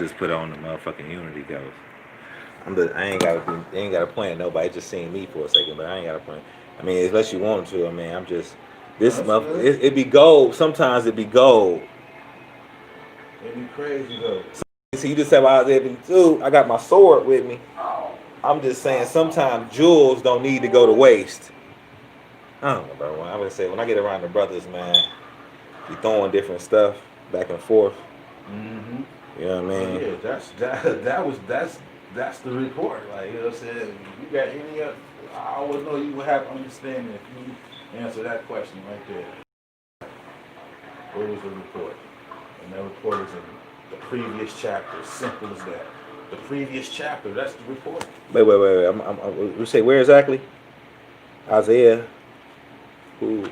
Just put on the motherfucking Unity goes. I ain't gotta point at nobody. Just seeing me for a second, but I ain't gotta point. I mean, unless you want to. I mean, I'm just No, this that's month. good. It be gold. Sometimes it be gold. It'd be crazy though. See, you just said about Isaiah 52. I got my sword with me. I'm just saying, sometimes jewels don't need to go to waste. I don't know, bro. I would say when I get around the brothers, man, be throwing different stuff back and forth. Mm-hmm. You know what I Oh mean? yeah, that's the report. Like you know what I'm saying. You got any other? I would know you would have understanding if you answer that question right there. What was the report? And that report is in the previous chapter. Simple as that. The previous chapter. That's the report. Wait. You say where exactly? Isaiah. Who?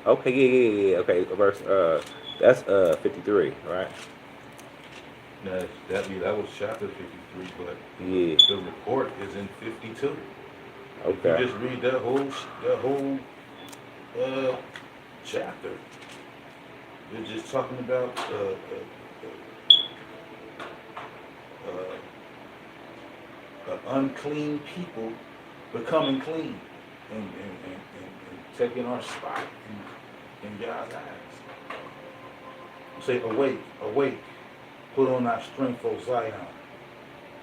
Okay, yeah. Okay, verse. That's 53, right? That was chapter 53, but Yeah. the report is in 52. If you Okay. just read that whole uh, chapter, they're just talking about unclean people becoming clean and taking our spot in God's eyes. Say, awake, awake, put on thy strength, O Zion,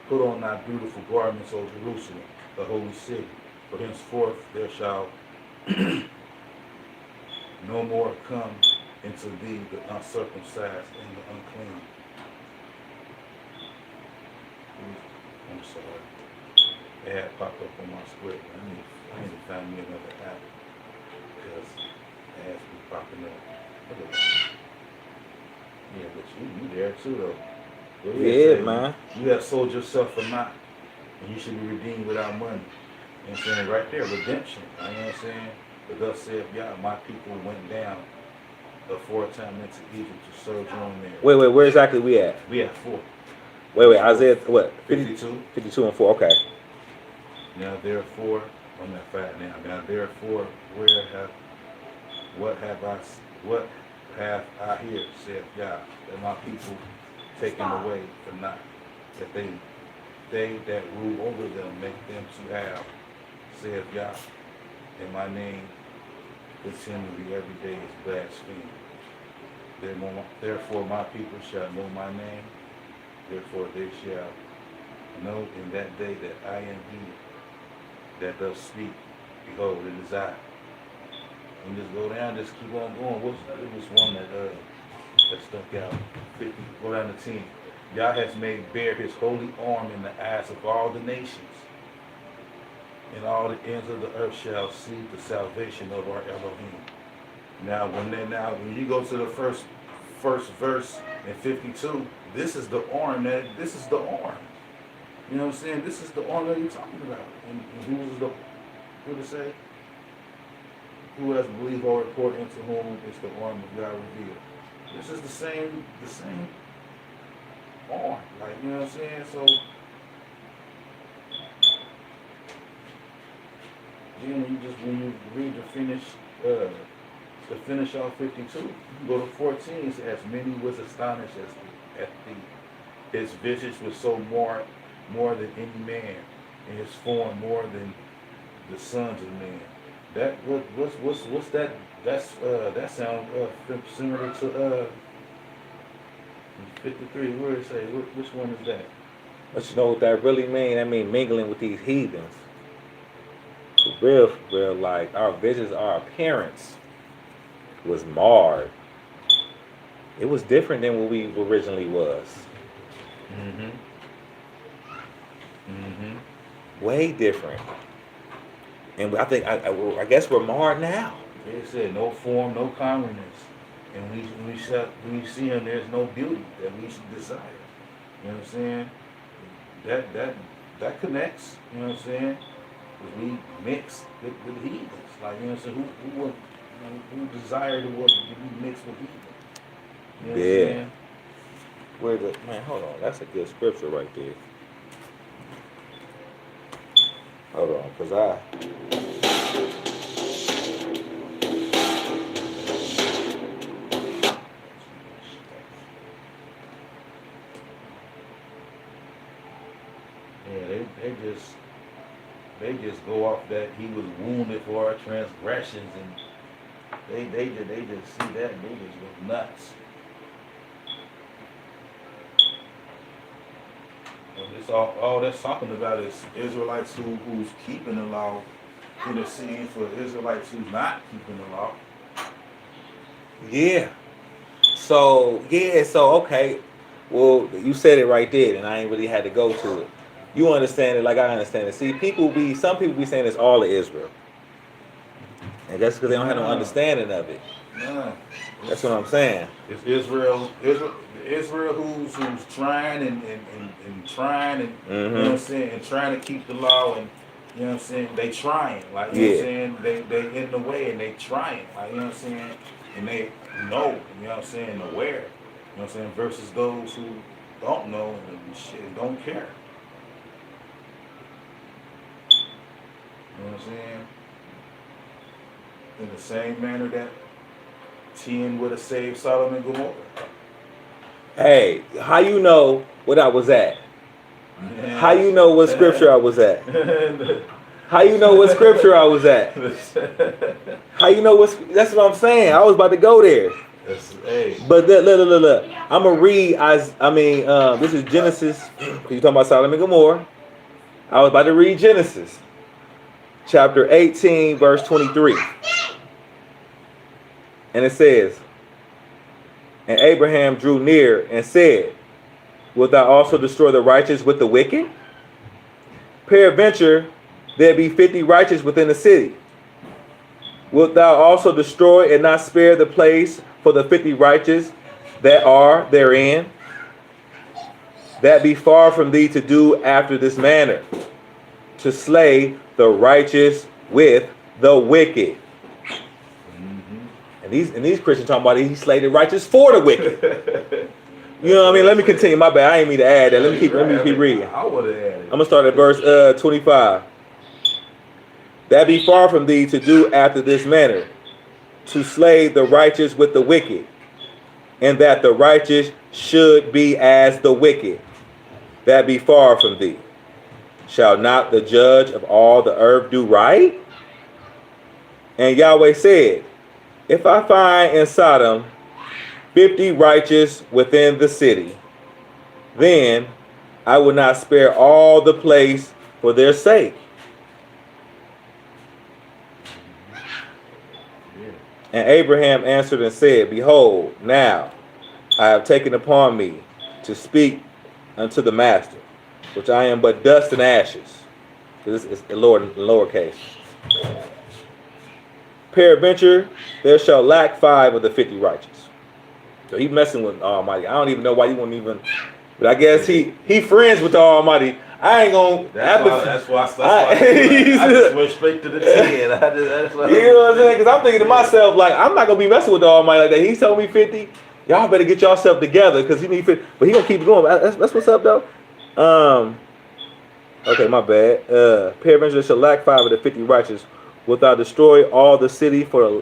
put on thy beautiful garments, O Jerusalem, the holy city. For henceforth there shall no more come into thee the uncircumcised and the unclean. I'm sorry. It had popped up on my script. I need to find me another app because it has been popping up. Look at that. Yeah, but you there too though. Go ahead, Yeah, say man. you have sold yourself for naught, and you should be redeemed without money. You know what I'm saying? Right there, redemption. You know what I'm saying? But thus saith Yah, my people went down aforetime into Egypt to sojourn there. Wait. Where exactly we at? We have four. Wait. Verse 4, Isaiah what? 52. 52 and 4. Okay. Now therefore, I'm at 5 now. Now therefore, where have what have I what have I here, saith Yah, that my people taken away for naught, that they that rule over them make them to have, saith Yah, and my name continually every day is blasphemed. Therefore my people shall know my name, therefore they shall know in that day that I am he that does speak. Behold, it is I. And just go down, just keep on going. It was one that stuck out. 50, go down to 10. Yah has made bare his holy arm in the eyes of all the nations, and all the ends of the earth shall see the salvation of our Elohim. Now, when you go to the first verse in 52, this is the arm. You know what I'm saying? This is the arm that you're talking about. And who to say? Who has believed our report, into whom is the arm of God revealed. This is the same arm. Like, you know what I'm saying? So then when you read to finish off 52, you can go to 14. It says, as many was astonished at his visage was so more than any man, and his form more than the sons of men. What's that? That sounds similar to 53. Where it say? Which one is that? But you know what that really mean? That mean mingling with these heathens. For real, like our visions, our appearance was marred. It was different than what we originally was. Mm-hmm. Mm-hmm. Way different. And I guess we're marred now. They said no form, no comeliness, and we see him. There's no beauty that we should desire. You know what I'm saying? That connects. You know what I'm saying? Because we mix with heathens. Like, you know what I'm saying? Who would, who desire to be mixed with heathens? You know what I'm Yeah. saying? Where the man? Hold on. That's a good scripture right there. Hold on, cause Yeah, they just go off that he was wounded for our transgressions, and they just see that and they just go nuts. And it's all that's talking about is Israelites who's keeping the law, interceding for Israelites who's not keeping the law. Yeah. So okay. Well, you said it right there, and I ain't really had to go to it. You understand it like I understand it. See, some people be saying it's all of Israel, and that's because they don't have no Nah, understanding of it. nah. That's what I'm saying. It's Israel who's trying and trying and you know what I'm saying, and trying to keep the law, and you know what I'm saying, they trying, like you know what I'm saying, they in the way and they trying, like you know what I'm saying, and they know, you know what I'm saying, aware, you know what I'm saying, versus those who don't know and shit don't care. You know what I'm saying? In the same manner that 10 would have saved Sodom and Gomorrah. Hey, how you know what I was at? Yeah. How you know what scripture I was at? How you know what scripture I was at? How you know that's what I'm saying. I was about to go there. Hey. But look. I'm gonna read. This is Genesis. You talking about Sodom and Gomorrah? I was about to read Genesis, chapter 18, verse 23, and it says, "And Abraham drew near and said, Wilt thou also destroy the righteous with the wicked? Peradventure, there be 50 righteous within the city. Wilt thou also destroy and not spare the place for the 50 righteous that are therein? That be far from thee to do after this manner, to slay the righteous with the wicked." And these Christians talking about he slayed the righteous for the wicked. You know what I mean? Let me continue. My bad. I ain't mean to add that. Let me keep reading. I would have added. I'm gonna start at verse 25. That be far from thee to do after this manner, to slay the righteous with the wicked, and that the righteous should be as the wicked. That be far from thee. Shall not the judge of all the earth do right? And Yahweh said, If I find in Sodom 50 righteous within the city, then I will not spare all the place for their sake. And Abraham answered and said, Behold, now I have taken upon me to speak unto the master, which I am but dust and ashes. This is the lowercase. Peradventure, there shall lack 5 of the 50 righteous. So he messing with Almighty. I don't even know why you wouldn't even, but I guess he friends with the Almighty. I ain't gonna. That's why I just went straight to the 10. That's why. You know what I'm saying? Because I'm thinking to myself, like, I'm not gonna be messing with the Almighty like that. He told me 50. Y'all better get yourself together because he need 50. But he gonna keep going. That's what's up though. Okay, my bad. Peradventure shall lack 5 of the 50 righteous. Wilt thou destroy all the city for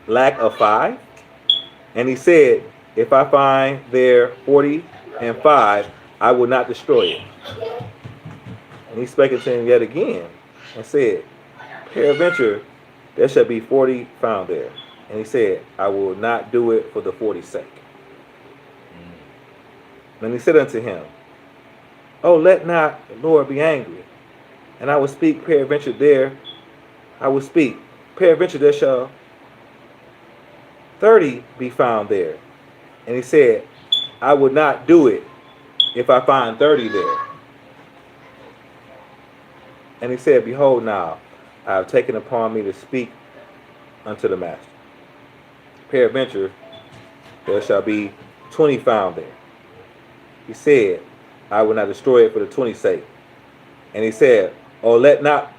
lack of 5? And he said, If I find there 40 and 5, I will not destroy it. And he spake unto him yet again, and said, Peradventure, there shall be 40 found there. And he said, I will not do it for the 40's sake. And he said unto him, Oh, let not the Lord be angry, and I will speak peradventure there. I will speak. Peradventure there shall 30 be found there. And he said, I would not do it if I find 30 there. And he said, Behold now, I have taken upon me to speak unto the master. Peradventure there shall be 20 found there. He said, I will not destroy it for the 20's sake. And he said, Oh, let not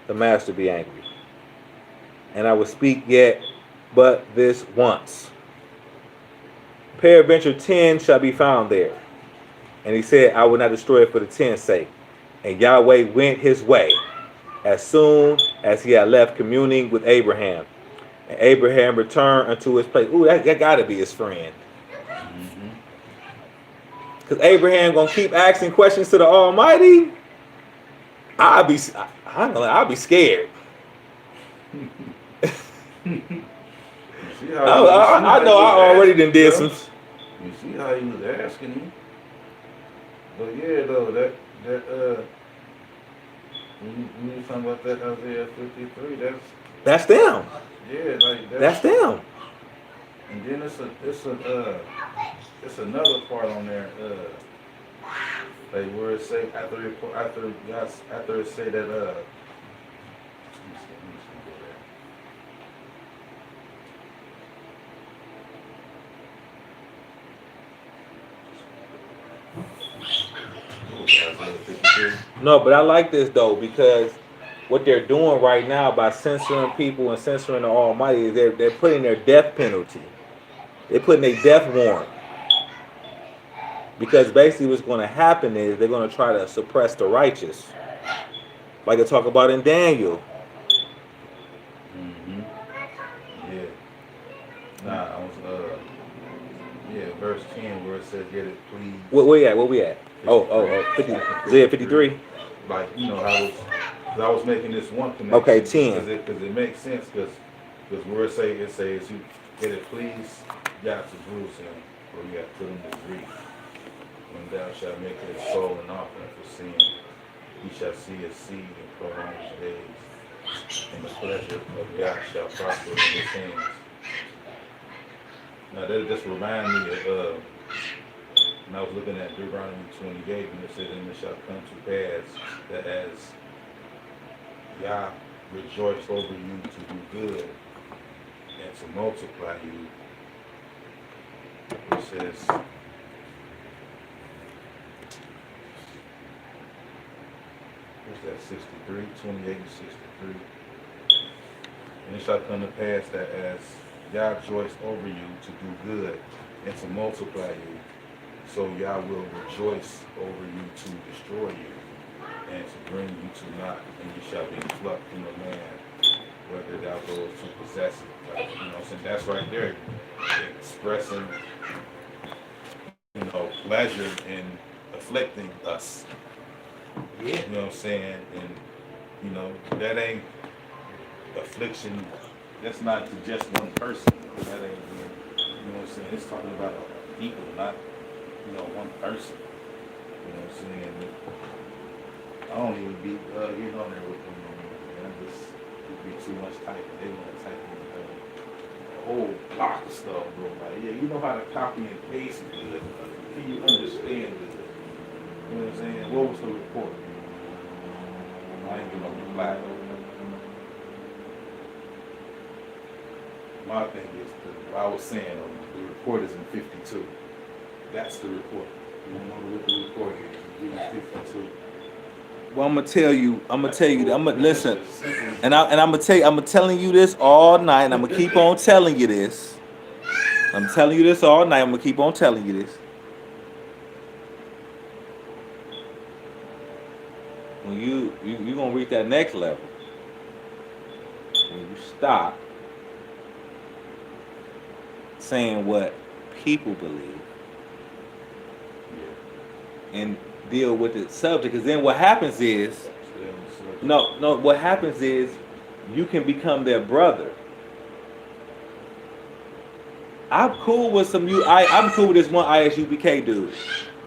the master be angry, and I will speak yet but this once. Peradventure 10 shall be found there. And he said, I will not destroy it for the 10's sake. And Yahweh went his way as soon as he had left communing with Abraham. And Abraham returned unto his place. Ooh, that gotta be his friend. Because Abraham gonna keep asking questions to the Almighty. I'll be scared. You see how you see I how he know was I already asking done you, did though. some. You see how he was asking you. But yeah, though that when you talking about that Isaiah 53, That's them. yeah, like That's them. and then it's another part on there, like where it say after it say that let me go there. What was it, Isaiah 53? No, but I like this though because what they're doing right now by censoring people and censoring the Almighty is they're putting their death penalty. They're putting a death warrant because basically what's going to happen is they're going to try to suppress the righteous, like they talk about in Daniel. Mm-hmm. Yeah. Nah, I was yeah, verse 10 where it says, "Get it, please." Where we at? Where we at? Oh, 50, Back in Isaiah 53. 53. Like cause I was making this one Okay, connection 10. because it makes sense because where it says you get it, please, God to Jerusalem, where you have put him to grief. When thou shalt make his soul an offering for sin, he shall see his seed and prolong his days, and the pleasure of God shall prosper in his hands. Now that just remind me of when I was looking at Deuteronomy 28, and it said, "And it shall come to pass that as Yah rejoice over you to do good and to multiply you," it says, what's that, 63, 28 and 63. "And it shall come to pass that as Yah rejoice over you to do good and to multiply you, so Yah will rejoice over you to destroy you and to bring you to naught, and you shall be plucked from the land, whether thou goest to possess it." Like, you know what I'm saying? That's right there expressing, pleasure in afflicting us. Yeah. You know what I'm saying? And, that ain't affliction, that's not to just one person. That ain't, you know what I'm saying? It's talking about people, not, one person. You know what I'm saying? I don't even be getting on there with them no more. Man. It'd be too much typing. They want to type in a whole block of stuff, bro. Like, yeah, you know how to copy and paste good. Can you understand it? You know what I'm saying? What was the report? I ain't getting no reply though. My thing is, I was saying, the report is in 52. That's the report. You don't know what the report is. It's 52. Well, I'm gonna tell you. I'm gonna listen, and I'm gonna tell you. I'm telling you this all night, and I'm gonna keep on telling you this. I'm telling you this all night. I'm gonna keep on telling you this. When you gonna reach that next level, when you stop saying what people believe and deal with the subject, because then what happens is, no, what happens is you can become their brother. I'm cool with I'm cool with this one ISUBK dude.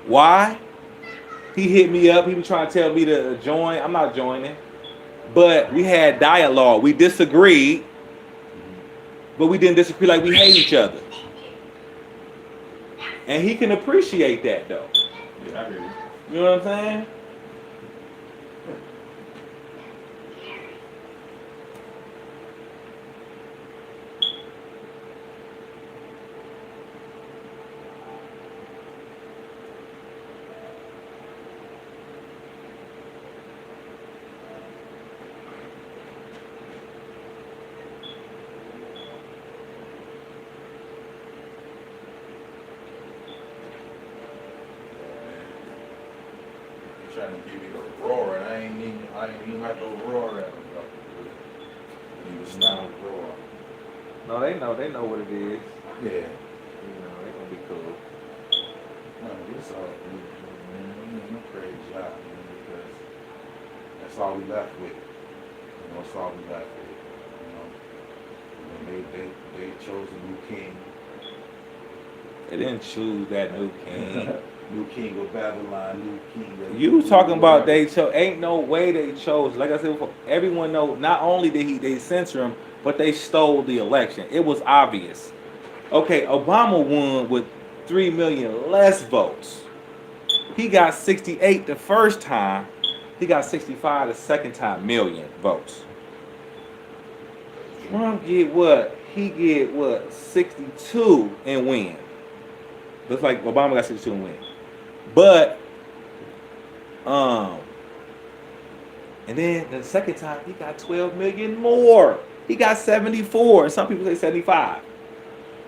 Why? He hit me up. He was trying to tell me to join. I'm not joining. But we had dialogue. We disagreed, but we didn't disagree like we hate each other. And he can appreciate that though. Yeah, I hear you. You know what I'm saying? Trying to give me the roar, and I ain't even like to roar at them, bro. You was not roar. No, they know what it is. Yeah. You know, they gonna be cool. No, it's all good, man. You praise God, man, because That's all we left with. That's all we left with. They chose a new king. They didn't choose that new king. New king of Babylon, new king of You talking about they chose? Ain't no way they chose. Like I said before, everyone know. Not only did they censor him, but they stole the election. It was obvious. Okay, Obama won with 3 million less votes. He got 68 the first time. He got 65 the second time million votes. Trump get what? He get what? 62 and win. Looks like Obama got 62 and win. But and then the second time he got 12 million more. He got 74, and some people say 75.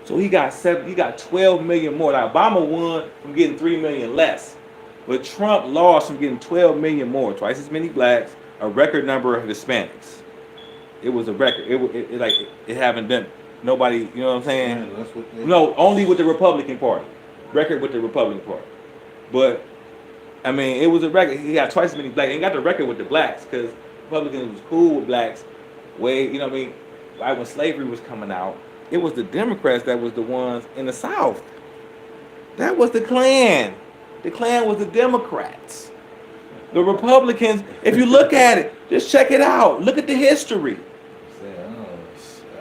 So he got 12 million more. Now Obama won from getting 3 million less, but Trump lost from getting 12 million more, twice as many blacks, a record number of Hispanics. It was a record. It haven't been nobody. You know what I'm saying? Yeah, that's what No, only with the Republican Party. Record with the Republican Party. But I mean, it was a record. He got twice as many blacks. He got the record with the blacks because Republicans was cool with blacks. Way, you know what I mean? Right when slavery was coming out, it was the Democrats that was the ones in the South. That was the Klan. The Klan was the Democrats. The Republicans, if you look at it, just check it out. Look at the history.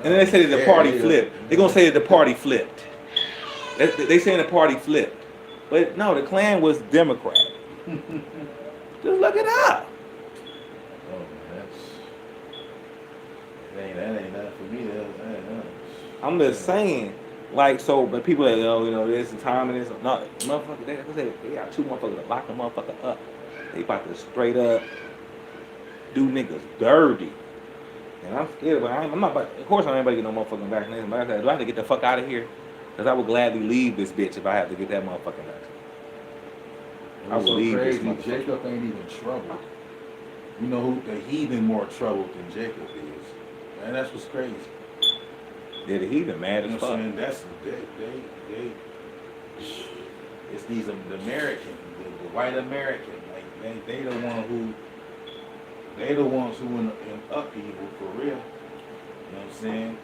And then they say that the party flipped. They're going to say that the party flipped. They saying the party flipped. But no, the Klan was Democrat. Just look it up. Oh, that ain't nothing for me. I'm just saying, like, so, but people that, there's some time in this. No, motherfucker, they got 2 motherfuckers to lock a motherfucker up. They about to straight up do niggas dirty. And I'm scared, but I'm not about, of course I ain't about to get no motherfucking vaccination. But I said, do I have to get the fuck out of here? Because I would gladly leave this bitch if I have to get that motherfucking vaccination. I would leave crazy. this motherfucker. Jacob ain't even troubled. You know who the heathen more troubled than Jacob is. Man, that's what's crazy. Yeah, the heathen mad You know as what fuck. I'm saying? That's it's these the American, the white American. Like they the ones who in upheaval for real. You know what I'm saying?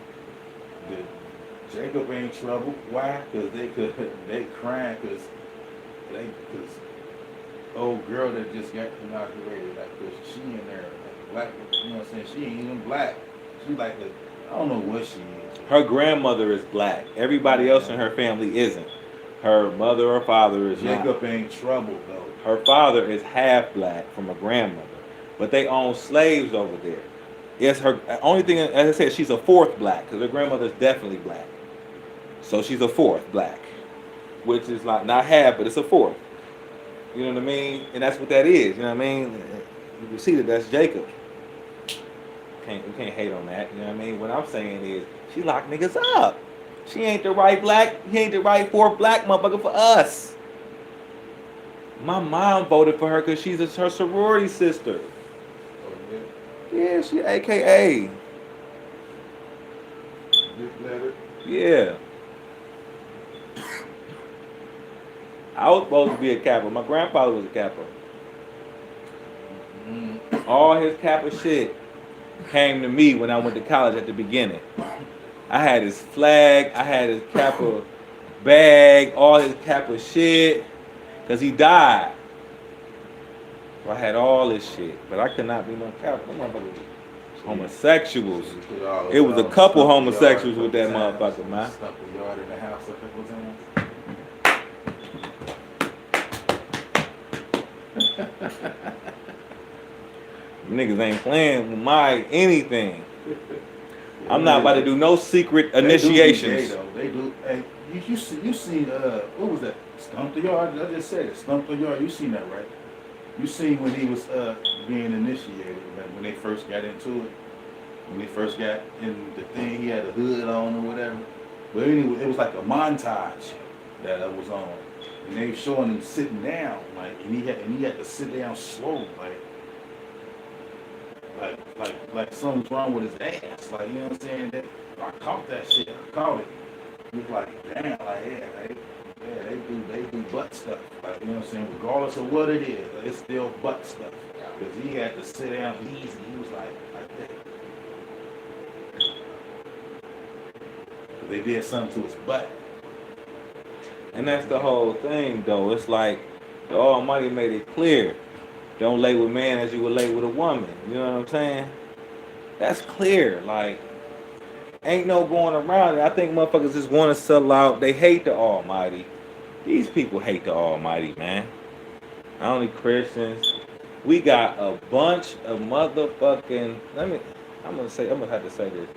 Jacob ain't trouble. Why? Because they crying because old girl that just got inaugurated, like, cause she in there, like, black, you know what I'm saying? She ain't even black. She like I don't know what she is. Her grandmother is black. Everybody else in her family isn't. Her mother or father is Jacob not. ain't trouble though. Her father is half black from a grandmother, but they own slaves over there. Yes, her only thing, as I said, she's a fourth black because her grandmother's definitely black. So she's a fourth black, which is like not half, but it's a fourth. You know what I mean? And that's what that is. You know what I mean? You can see that that's Jacob. We can't hate on that. You know what I mean? What I'm saying is she locked niggas up. She ain't the right black. He ain't the right fourth black motherfucker for us. My mom voted for her because she's her sorority sister. Oh, Yeah, she AKA. Big letter. Yeah. I was supposed to be a Kappa. My grandfather was a Kappa. All his Kappa shit came to me when I went to college at the beginning. I had his flag, I had his Kappa bag, all his Kappa shit, because he died. So I had all this shit, but I could not be no Kappa. Homosexuals. It was a couple homosexuals with that motherfucker, man. Stuck the yard in the house a couple times. Niggas ain't playing with my anything. I'm not about to do no secret initiations. They do. Hey, you seen what was that? Stump the Yard. I just said it. Stump the Yard. You seen that, right? You seen when he was being initiated, like when they first got into it. When they first got in the thing, he had a hood on or whatever. But anyway, it was like a montage that was on, and they showing him sitting down, like, and he had to sit down slow, like something's wrong with his ass, like, you know what I'm saying? I caught that shit. I caught it. He was like, damn, like, they do butt stuff, like, you know what I'm saying? Regardless of what it is, it's still butt stuff. Because he had to sit down easy. He was like that. They did something to his butt. And that's the whole thing, though. It's like the Almighty made it clear. Don't lay with man as you would lay with a woman. You know what I'm saying? That's clear. Like, ain't no going around it. I think motherfuckers just want to sell out. They hate the Almighty. These people hate the Almighty, man. Not only Christians. We got a bunch of motherfucking. I'm gonna have to say this.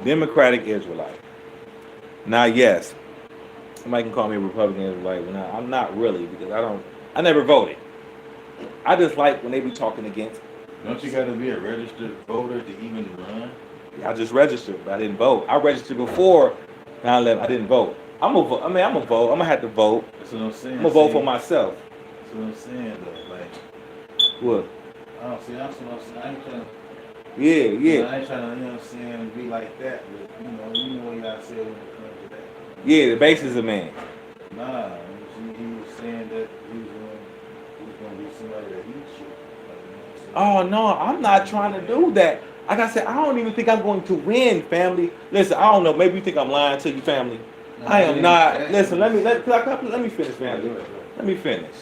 Democratic Israelite. Now, yes, somebody can call me a Republican Israelite. Well, I'm not really, because I never voted. I just like when they be talking against. Don't you got to be a registered voter to even run? Yeah, I just registered, but I didn't vote. I registered before 9/11. I didn't vote. I'm gonna vote. I'm gonna vote. I'm gonna have to vote. That's what I'm saying. I'm gonna vote for myself. That's what I'm saying, though. Like, what? I don't see. That's what I'm saying. I ain't trying to. Yeah. I ain't trying to, you know what I'm saying, be like that. But, you know what y'all said when it comes to that. Yeah, the basis of man. Nah, he was saying that he was going to be somebody that he should. Like, Oh no, I'm not trying to do that. Like I said, I don't even think I'm going to win, family. Listen, I don't know. Maybe you think I'm lying to you, family. No, I am not. Listen, let me finish, family. Let me finish.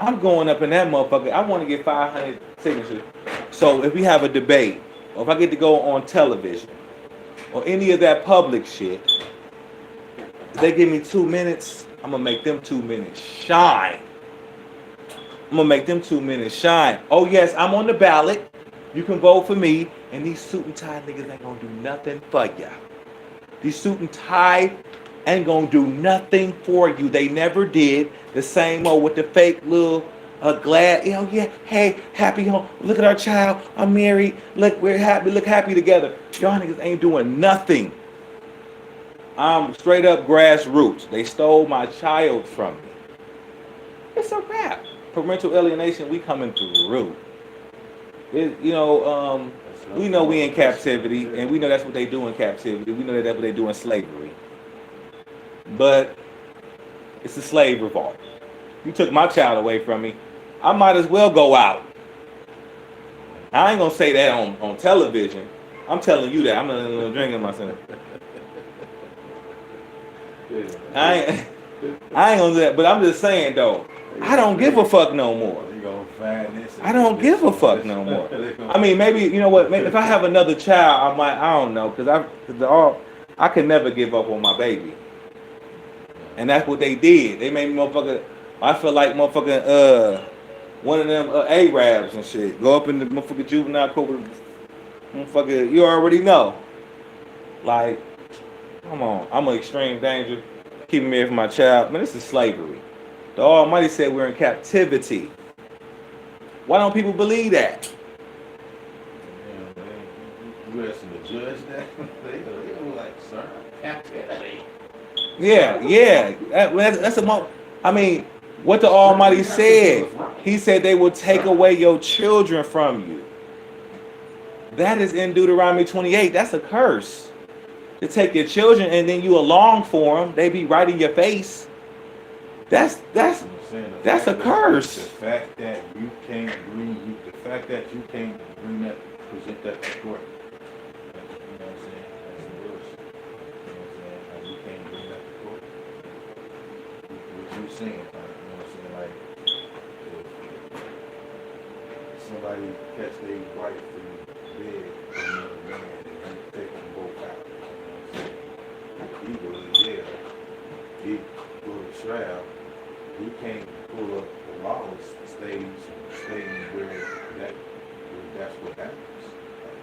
I'm going up in that motherfucker. I want to get 500 signatures. So if we have a debate, or if I get to go on television, or any of that public shit, if they give me 2 minutes, I'm gonna make them 2 minutes shine. I'm gonna make them 2 minutes shine. Oh yes, I'm on the ballot. You can vote for me, and these suit and tie niggas ain't gonna do nothing for ya. These suit and tie ain't gonna do nothing for you. They never did. The same old with the fake little glad. Oh yeah, hey, happy home. Look at our child. I'm married. Look, we're happy. Look happy together. Y'all niggas ain't doing nothing. I'm straight up grassroots. They stole my child from me. It's a wrap. Parental alienation, we coming through. We know we in captivity, and we know that's what they do in captivity. We know that's what they do in slavery. But it's a slave revolt. You took my child away from me. I might as well go out. I ain't gonna say that on television. I'm telling you that. I'm not gonna drink in myself. I ain't gonna do that. But I'm just saying though, I don't give a fuck no more. I don't give a fuck no more. I mean, maybe you know what? Maybe if I have another child, I don't know, because I can never give up on my baby. And that's what they did. They made me motherfucker. I feel like motherfucking one of them Arabs and shit. Go up in the motherfucking juvenile court with motherfucker. You already know. Like, come on. I'm an extreme danger. Keeping me from my child. Man, this is slavery. The Almighty said we're in captivity. Why don't people believe that? You asking the judge that? They were like, sir, captivity. Yeah. That's a I mean, what the Almighty said. He said they will take away your children from you. That is in Deuteronomy 28. That's a curse. To take your children and then you along for them. They be right in your face. That's a curse. The fact that you can't bring that, present that to court. You know what I'm saying? That's the worst. You know what I'm saying? Like, you can't bring that to court. What you saying? You know what I'm saying? Like, if somebody catch their wife in bed with another man and you take them both out. You know what I'm saying? He goes to jail. He goes to trial. He can't pull up the lawless stating where that's what happens.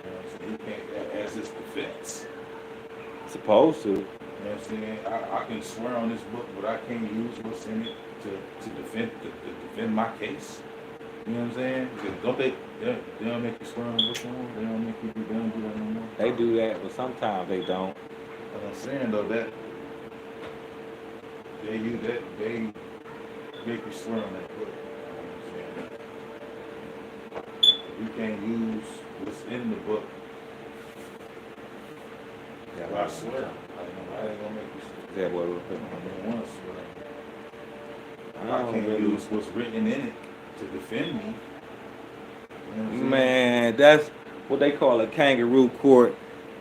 You know what I'm saying? He can't, as his defense. Supposed to. You know what I'm saying? I can swear on this book, but I can't use what's in it to defend my case. You know what I'm saying? Because they don't make you swear on the book no more? They don't make you do that no more? They do that, but sometimes they don't. What I'm saying though, that they make you swear on that book. You know what I'm saying? You can't use what's in the book. I swear. I ain't gonna make you swear. that what? Once, but I can't use what's written in it to defend me. You know what I'm saying? Man, that's what they call a kangaroo court.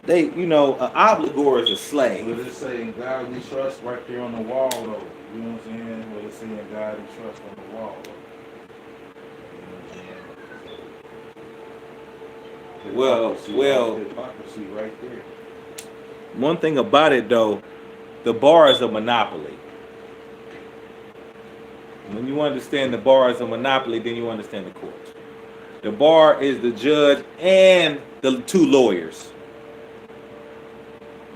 They, an obligor is a slave. What it say in God we trust right there on the wall, though. You know what I'm saying? What it say in God we trust on the wall, though. You know what I'm saying? Well, Hypocrisy right there. one thing about it though, the bar is a monopoly. When you understand the bar is a monopoly, then you understand the court. The bar is the judge and the two lawyers.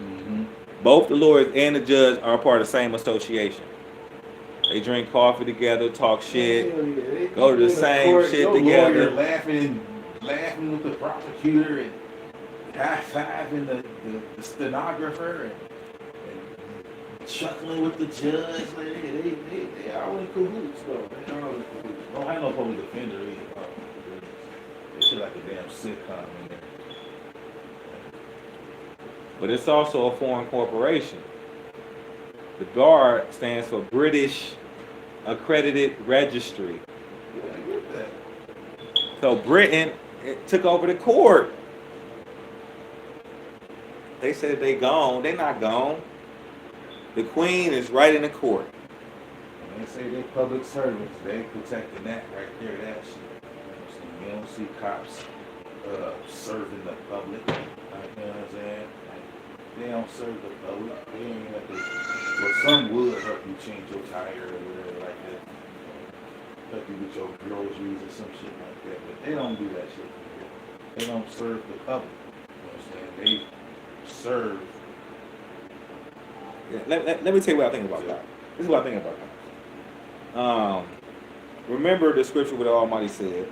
Mm-hmm. Both the lawyers and the judge are part of the same association. They drink coffee together, talk shit, Yeah. go to the same shit together. Laughing with the prosecutor and high-fiving the stenographer and chuckling with the judge. They all in cahoots, though. They all in cahoots. Don't have no public defender either. It's shit like a damn sitcom in there. But it's also a foreign corporation. The bar stands for British Accredited Registry. Yeah, I get that. So Britain took over the court. They said they gone. They not gone. The Queen is right in the court. When they say they public servants, they protecting that right there, that shit. You don't see cops serving the public. You know what I'm saying? Like, they don't serve the public. They ain't have to. Well, some would help you change your tire or whatever like that. Help you with your groceries or some shit like that. But they don't do that shit. They don't serve the public. You know what I'm saying? They serve. Yeah, let me tell you what I think about that. This is what I think about that. Remember the scripture where the Almighty said,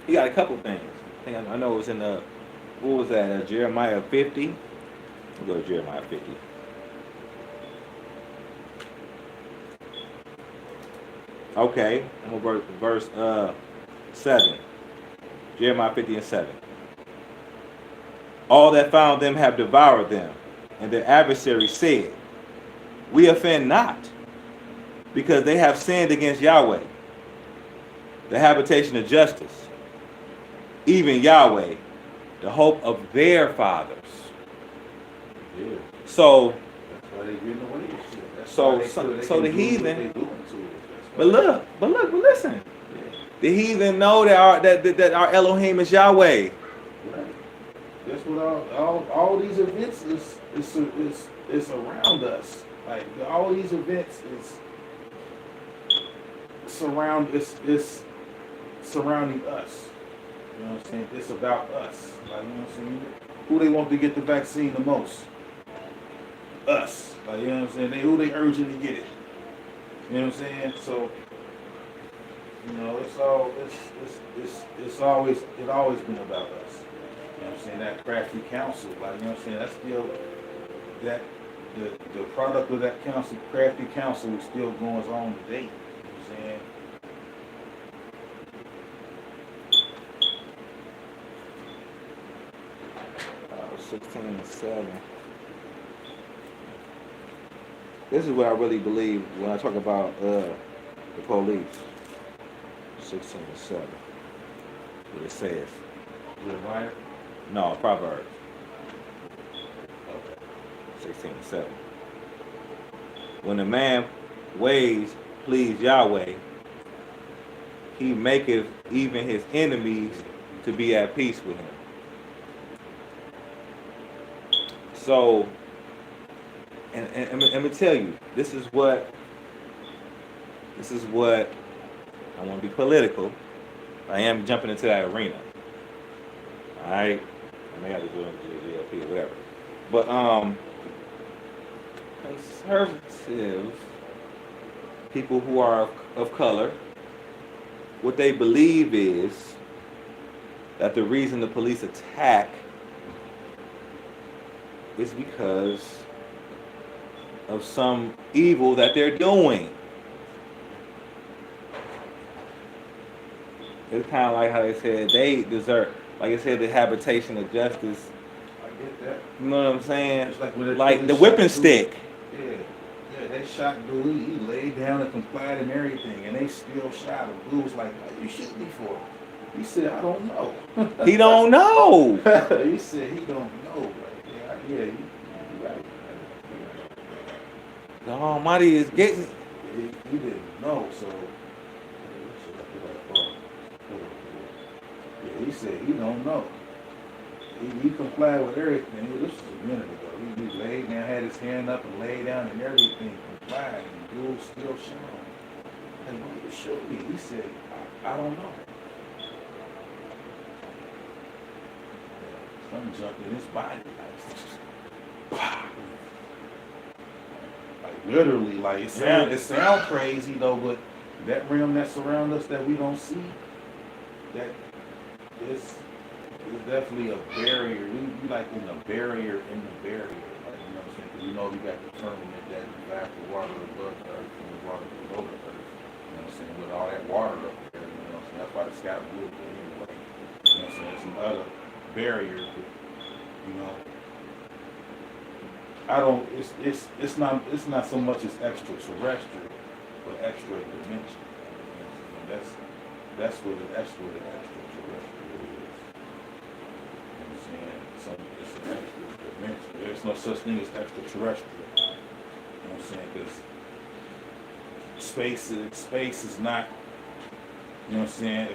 he got a couple things. I know it was in the, what was that, Jeremiah 50? We'll go to Jeremiah 50. Okay, I'm going to verse 7. Jeremiah 50 and 7. All that found them have devoured them, and their adversary said, we offend not, because they have sinned against Yahweh, the habitation of justice, even Yahweh, the hope of their fathers. Yeah. So, That's why they getting away with shit. That's So- why they so- feel they so can the do heathen- what they doing to it. That's but why- look, listen. Yeah. The heathen know that our Elohim is Yahweh. Right. That's what all these events is around us. Like all these events is surrounding us. You know what I'm saying? It's about us. Like you know what I'm saying? Who they want to get the vaccine the most? Us. Like you know what I'm saying? Who they urging to get it? You know what I'm saying? So you know, it's always been about us. You know what I'm saying? That crafty counsel, like you know what I'm saying, that's still that the product of that counsel, crafty counsel is still going on today. You know what I'm saying? 16 and 7. This is what I really believe when I talk about the police. 16 and 7. What it says. Jeremiah? No, Proverbs. Okay. 16 and 7. When a man ways please Yahweh, he maketh even his enemies to be at peace with him. So, and let me tell you, this is what I want to be political. I am jumping into that arena. Alright? I may have to do it in GLP or whatever. But conservative people who are of color, what they believe is that the reason the police attack is because of some evil that they're doing. It's kind of like how they said they deserve, like I said, the habitation of justice. I get that. You know what I'm saying? It's like when they Like the shot whipping dude. stick. Yeah, yeah, they shot dude. He laid down and complied and everything, and they still shot him. Dude was like, "What you shoot me for?" He said, "I don't know." He don't know. He said he don't know. Like, yeah, you right. The Almighty is getting. He didn't know, so yeah, he said he don't know. He complied with everything. This was a minute ago. He laid down, had his hand up and laid down and everything, complied, and dude still shot him. And why you shoot me? He said, I don't know. Something jumped in his body. Like literally, like it sound crazy though, but that realm that surrounds us that we don't see, that is definitely a barrier. We like in the barrier in the barrier. Like, you know what I'm saying? 'Cause we know we got the firmament that back the water above the earth and the water below the earth. You know what I'm saying? With all that water up there, you know what I'm saying? That's why the sky blue anyway. You know what I'm saying? There's some other barriers, but, you know. I don't. It's not so much as extraterrestrial, but extra dimension. You know, that's what the extraterrestrial is. You know what I'm saying? It's an extra dimension. There's no such thing as extraterrestrial. You know what I'm saying? Because space is not. You know what I'm saying?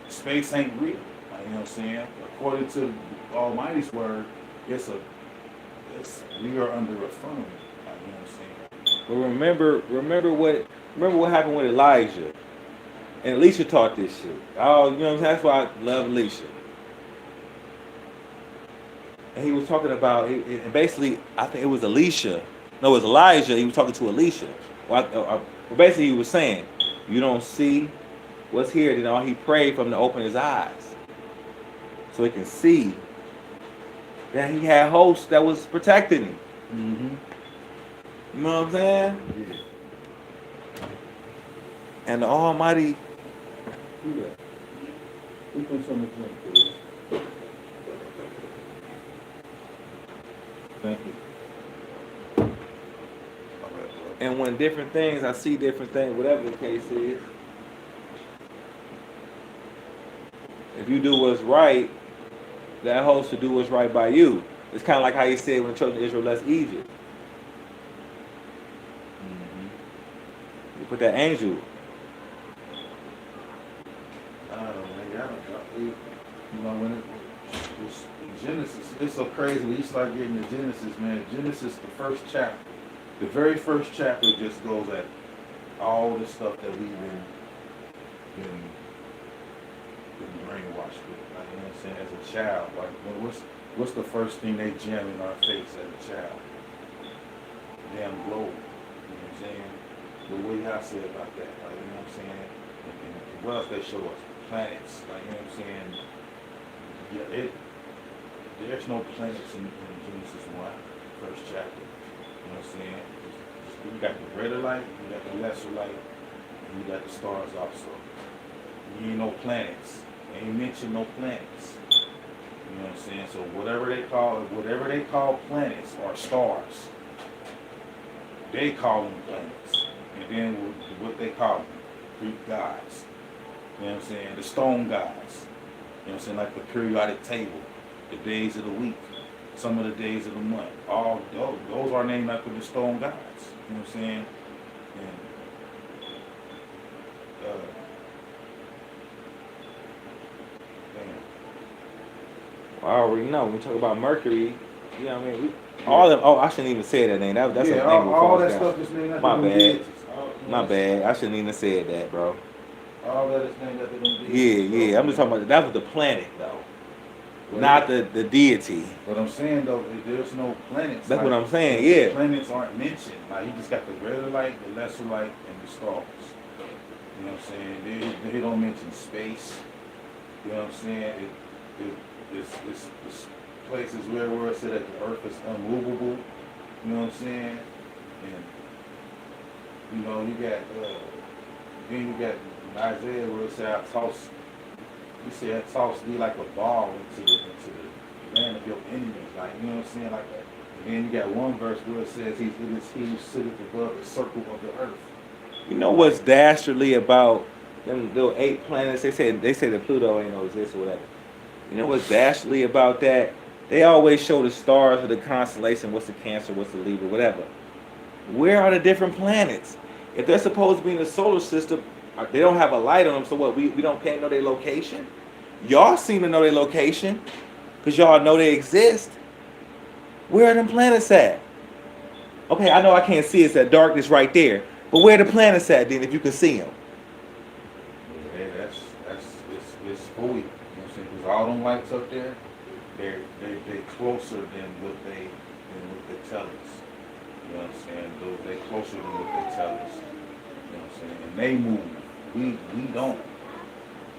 Space ain't real. You know what I'm saying? According to Almighty's word, we are under a firmament. You know what I'm saying? But remember what happened with Elijah. And Elisha taught this shit. Oh, you know what I'm saying? That's why I love Elisha. And he was talking about, and basically, I think it was Elisha. No, it was Elijah. He was talking to Elisha. Well, basically, he was saying, you don't see what's here. Then all he prayed for him to open his eyes so he can see that he had hosts that was protecting him. Mm-hmm. You know what I'm saying? Yeah. And the Almighty. Yeah. We put some of them, please. Thank you. And when different things, I see different things, whatever the case is. If you do what's right, that host to do what's right by you. It's kind of like how he said when the children of Israel left Egypt. Mm-hmm. You put that angel. You know, when it's Genesis, it's so crazy when you start getting to Genesis, man. Genesis, the first chapter, the very first chapter just goes at all the stuff that we've been brainwashed with. Like, you know what I'm saying? As a child, like, what's the first thing they jam in our face as a child? Damn globe. You know what I'm saying? But what do y'all say about that? Like, you know what I'm saying? And what else they show us? Planets. Like, you know what I'm saying? Yeah, there's no planets in Genesis 1, first chapter. You know what I'm saying? You got the greater light, you got the lesser light, and you got the stars also. You ain't no planets. They ain't mention no planets. You know what I'm saying? So whatever they call planets or stars, they call them planets. And then what they call them, Greek gods. You know what I'm saying? The stone gods. You know what I'm saying? Like the periodic table, the days of the week, some of the days of the month. All those are named after the stone gods. You know what I'm saying? And I already know. When we talk about Mercury, you know what I mean? All them. Oh, I shouldn't even say that name. That's a name all that stuff is named after my them bad. deities. My bad. I shouldn't even said that, bro. All that is named after them deities. Yeah. I'm just talking about that was the planet though. Not the deity. What I'm saying though, there's no planets. That's what I'm saying, yeah. Planets aren't mentioned. Like you just got the greater light, the lesser light, and the stars. You know what I'm saying? They don't mention space. You know what I'm saying? It's places where it said that the earth is unmovable. You know what I'm saying? And you know, you got then you got in Isaiah where it said I toss. He said I toss thee like a ball into the land of your enemies. Like, you know what I'm saying? Like, and then you got one verse where it says he who sitteth above the circle of the earth. You know what's dastardly about them little 8 planets? They say that Pluto ain't no exist or whatever. You know what's dastardly about that? They always show the stars of the constellation. What's the Cancer? What's the Libra? Whatever. Where are the different planets? If they're supposed to be in the solar system, they don't have a light on them. So what? We can't know their location. Y'all seem to know their location because y'all know they exist. Where are them planets at? Okay, I know I can't see. It's that darkness right there. But where the planets at then? If you can see them. Yeah, it's fully. You know what I'm saying? Because all them lights up there, they're closer than what they tell us. You know what I'm saying? They closer than what they tell us. You know what I'm saying? And they move. We don't.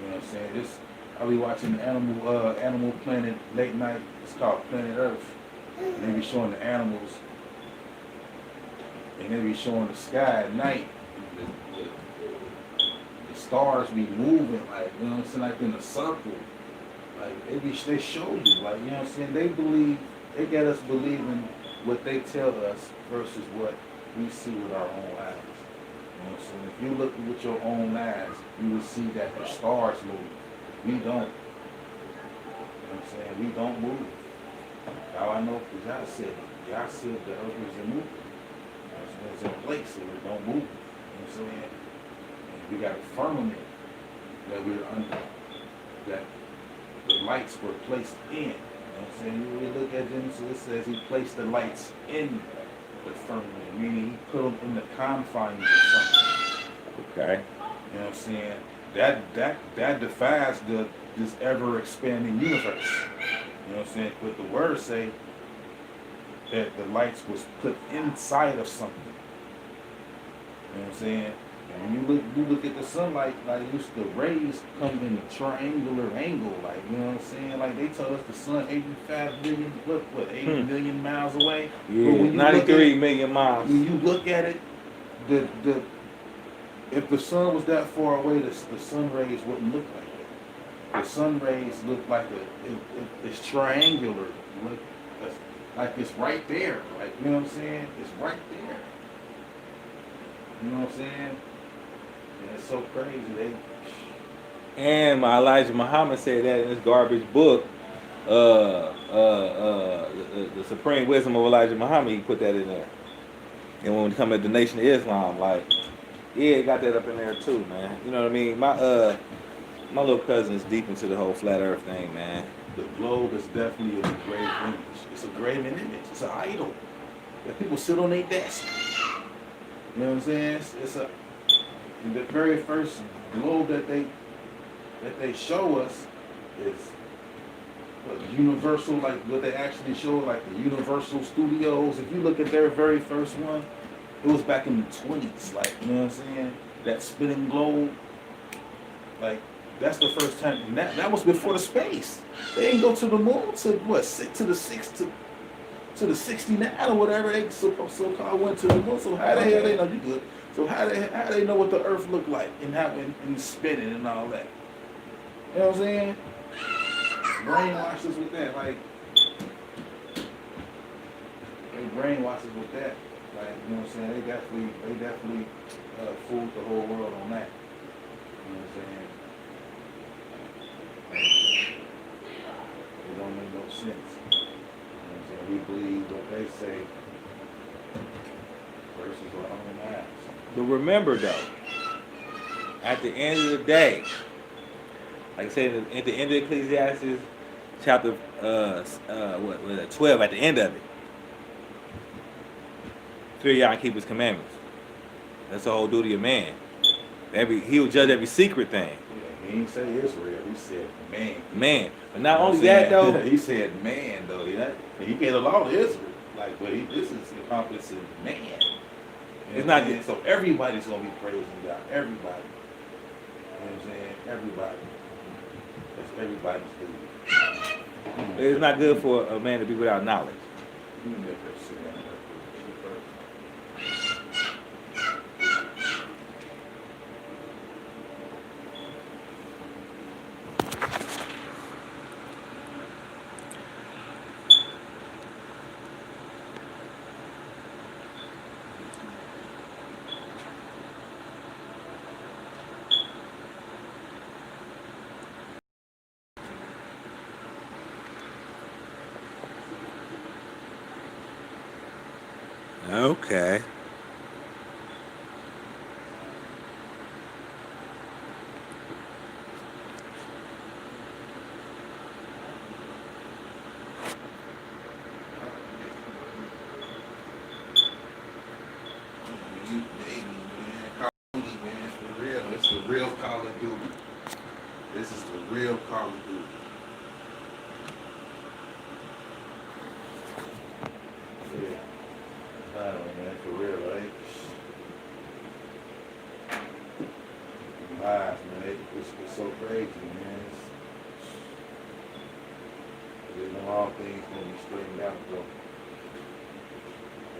You know what I'm saying? I be watching Animal Planet late night. It's called Planet Earth. And they be showing the animals. And they be showing the sky at night. The stars be moving, like, you know what I'm saying, like in a circle. Like they show you, like, you know what I'm saying? They get us believing what they tell us versus what we see with our own eyes. You know what I'm saying? If you look with your own eyes, you will see that the stars move. We don't. You know what I'm saying? We don't move. How I know, because y'all said the earth is a movement. It's in place, so it don't move. You know what I'm saying? And we got a firmament that we're under, that the lights were placed in. You know what I'm saying? When we look at Genesis, it says he placed the lights in the firmament, meaning he put them in the confines of something. Okay. You know what I'm saying? That defies this ever expanding universe. You know what I'm saying? But the words say that the lights was put inside of something. You know what I'm saying? And when you look at the sunlight, like the rays come in a triangular angle, like, you know what I'm saying? Like they told us the sun 85 million, what 80 million miles away? Yeah, 93 million miles. When you look at it, if the sun was that far away, the sun rays wouldn't look like that. The sun rays look like it's triangular. Look, like it's right there. Like, you know what I'm saying? It's right there. You know what I'm saying? And it's so crazy. And Elijah Muhammad said that in his garbage book, the Supreme Wisdom of Elijah Muhammad. He put that in there. And when we come at the Nation of Islam, like, yeah, got that up in there too, man. You know what I mean? My little cousin is deep into the whole flat Earth thing, man. The globe is definitely a graven image. It's a graven image. It's an idol that people sit on their desk. You know what I'm saying? It's the very first globe that they show us is Universal, like what they actually show, like the Universal Studios. If you look at their very first one, it was back in the 20s. Like, you know what I'm saying? That spinning globe, like. That's the first time, and that was before the space. They didn't go to the moon to what, to the 69 or whatever they so-called went to the moon. So how the hell they know you good? So how they know what the Earth looked like and how and spinning and all that? You know what I'm saying? Brainwash us with that, like they brainwash us with that. Like, you know what I'm saying? They definitely fooled the whole world on that. You know what I'm saying? It don't make no sense. You know what I'm saying? We believe what they say versus our own eyes. But remember though, at the end of the day, like I said, at the end of Ecclesiastes, chapter 12, at the end of it, fear Yah and keep his commandments. That's the whole duty of man. He will judge every secret thing. He didn't say Israel. He said man. Man. But not only that, though. He said man, though. He gave the law to Israel. Like, but this is encompassing man. It's not good. So everybody's going to be praising God. Everybody. You know what I'm saying? Everybody. That's everybody's duty. It's not good for a man to be without knowledge. Okay. You baby, man. Call of Duty, man. For real. It's the real Call of Duty. This is the real Call of Duty. Yeah. I don't know, man. For real, right? Lies, man. It's so crazy, man. There's no all things gonna be straightened out, bro.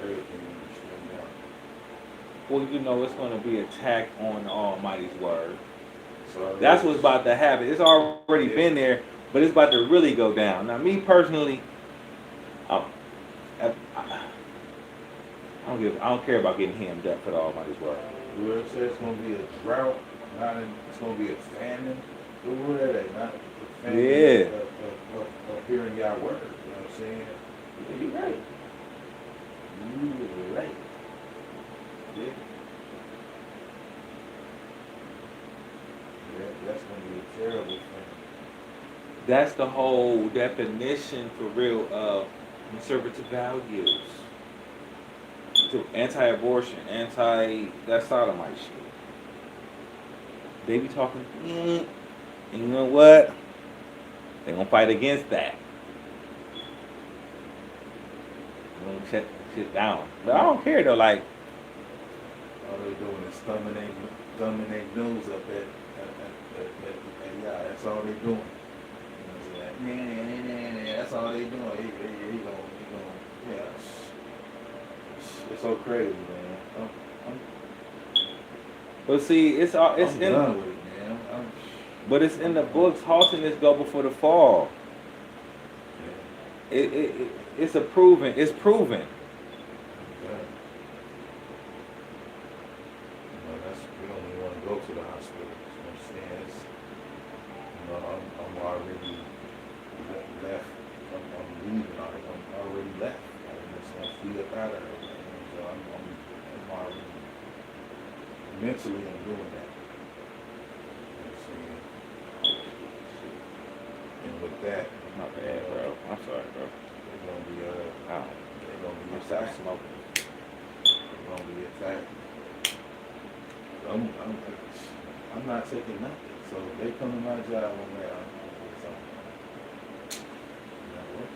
Everything gonna be straightened out. Well, you know it's going to be attack on the Almighty's word. So That's what's about to happen. It's already been there, but it's about to really go down. Now, me personally, I, I don't care about getting hemmed up for the Almighty's word. where it says it's gonna be a drought, it's gonna be a famine. Where that, not a famine Yeah. of hearing y'all word. You know what I'm saying? Yeah, you're right. You're right. Yeah. That's gonna be a terrible thing. That's the whole definition for real of conservative values. To anti-abortion, that sodomite shit. They be talking, and you know what? They gonna fight against that. They gonna shut shit down. But I don't care though. Like, All they're doing is thumbing their nose up at y'all. That's all they're doing. You know what I'm saying? Nah, that's all they doing. He gonna, yeah. It's so crazy, man. but see, it's I'm done with it, man. but it's in the books. Haughtiness go before the fall. Yeah, It's a proven. It's proven. yeah. We don't even want to go to the hospital. You know what I'm saying? I'm already left. I'm leaving. I'm already left. I'm just gonna flee up out of there. So I'm already mentally I'm doing that. You know what I'm saying? And with that, My bad, bro. I'm sorry, bro. they're gonna be Oh, they're gonna be I'm sorry, attacked. smoking. They're gonna be attacked. I'm not taking nothing. So if they come to my job on that, I'm gonna get something. You know what?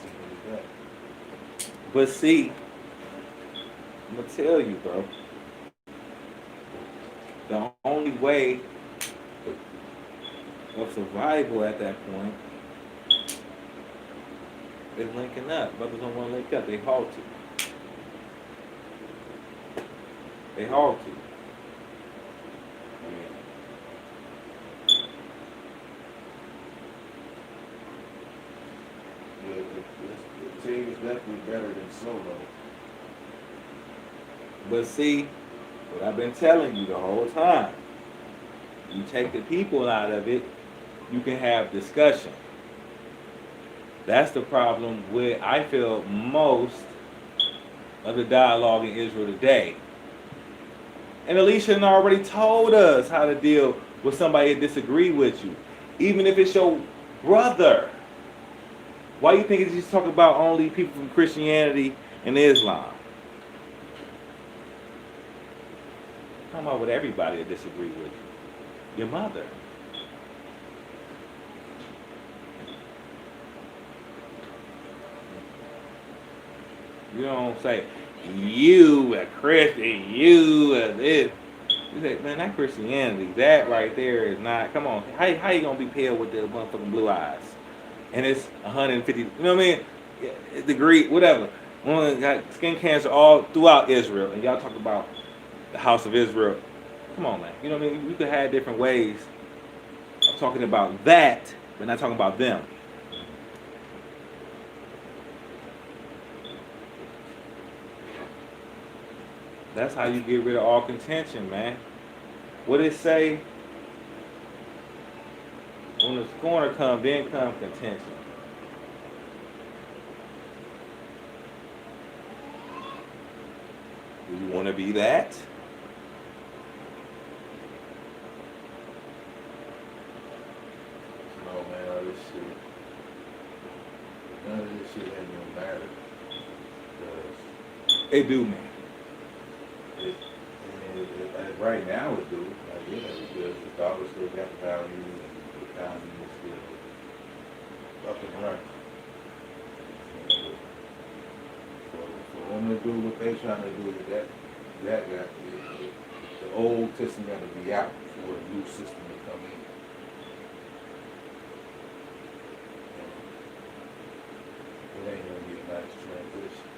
Simple as that. But see, I'm gonna tell you, bro. The only way of survival at that point is linking up. Brothers don't want to link up. They halt to. They halt to. The team is definitely better than solo. But see, what I've been telling you the whole time, you take the people out of it, you can have discussion. That's the problem with, I feel, most of the dialogue in Israel today. And Alicia already told us how to deal with somebody that disagree with you, even if it's your brother. Why do you think it's just talking about only people from Christianity and Islam? Talking about with everybody that disagree with you. Your mother. You don't say, you a Christian, you a this. You say, man, that Christianity, that right there is not, come on, how you gonna be pale with the motherfucking blue eyes? And it's 150, you know what I mean? Degree, whatever. One got skin cancer all throughout Israel, and y'all talk about the house of Israel. Come on, man. You know what I mean? We could have different ways of talking about that, but not talking about them. That's how you get rid of all contention, man. What it say? When the scorner come, then come contention. want to be that? No, man, all this shit. None of this shit ain't gonna matter. Because It do, man. right now it do. Like, yeah, because the dollar still got value and the economy is still up and running. For them to do what they trying to do, that got the old system got to be out for a new system to come in. It ain't gonna be a nice transition.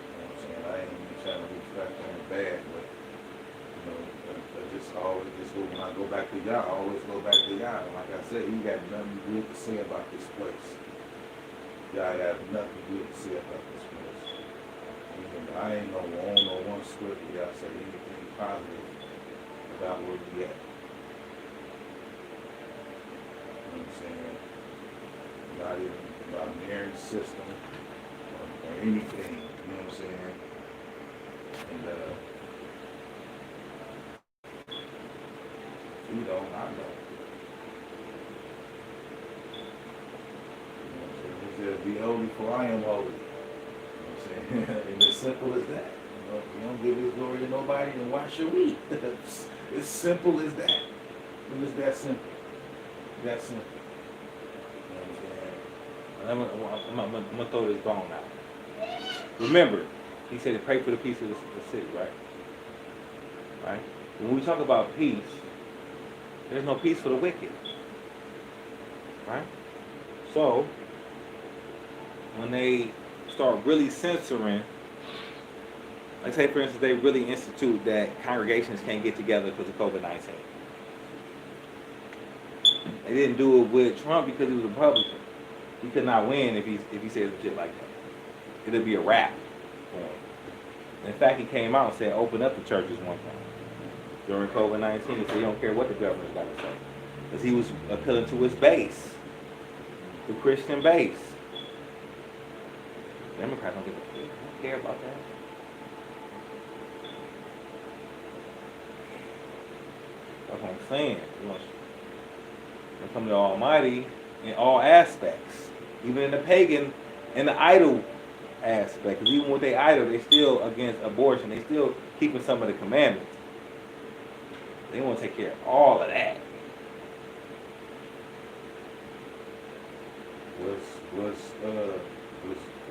You know what I'm saying? I ain't even trying to reach back on the bad, but you know, I just always when I go back to y'all, I always go back to y'all. Like I said, you got nothing good to say about this place. Y'all have nothing good to say about this place. Even I ain't no one script that y'all say anything positive about where we at. You know what I'm saying? Not even about marriage system or anything. You know what I'm saying? And you know, I know. You know what I'm saying? He said, be holy for I am holy. You know what I'm saying? And it's simple as that. You know, if you don't give his glory to nobody, then why should we? It's simple as that. It is that simple. That simple. You know what I'm saying? I'm gonna throw this bone out. Remember, he said to pray for the peace of the city, right? Right? When we talk about peace, there's no peace for the wicked. Right? So, when they start really censoring, like say for instance, they really institute that congregations can't get together because of COVID-19. They didn't do it with Trump because he was a Republican. He could not win if he said some shit like that. It'll be a wrap. In fact, he came out and said, open up the churches one time during COVID-19. He said he don't care what the governor's got to say. Because he was appealing to his base, the Christian base. Democrats don't care about that. That's what I'm saying. You want to come to the Almighty in all aspects, even in the pagan and the idol aspect. Because even with their idol, they still against abortion. They still keeping some of the commandments. They want to take care of all of that.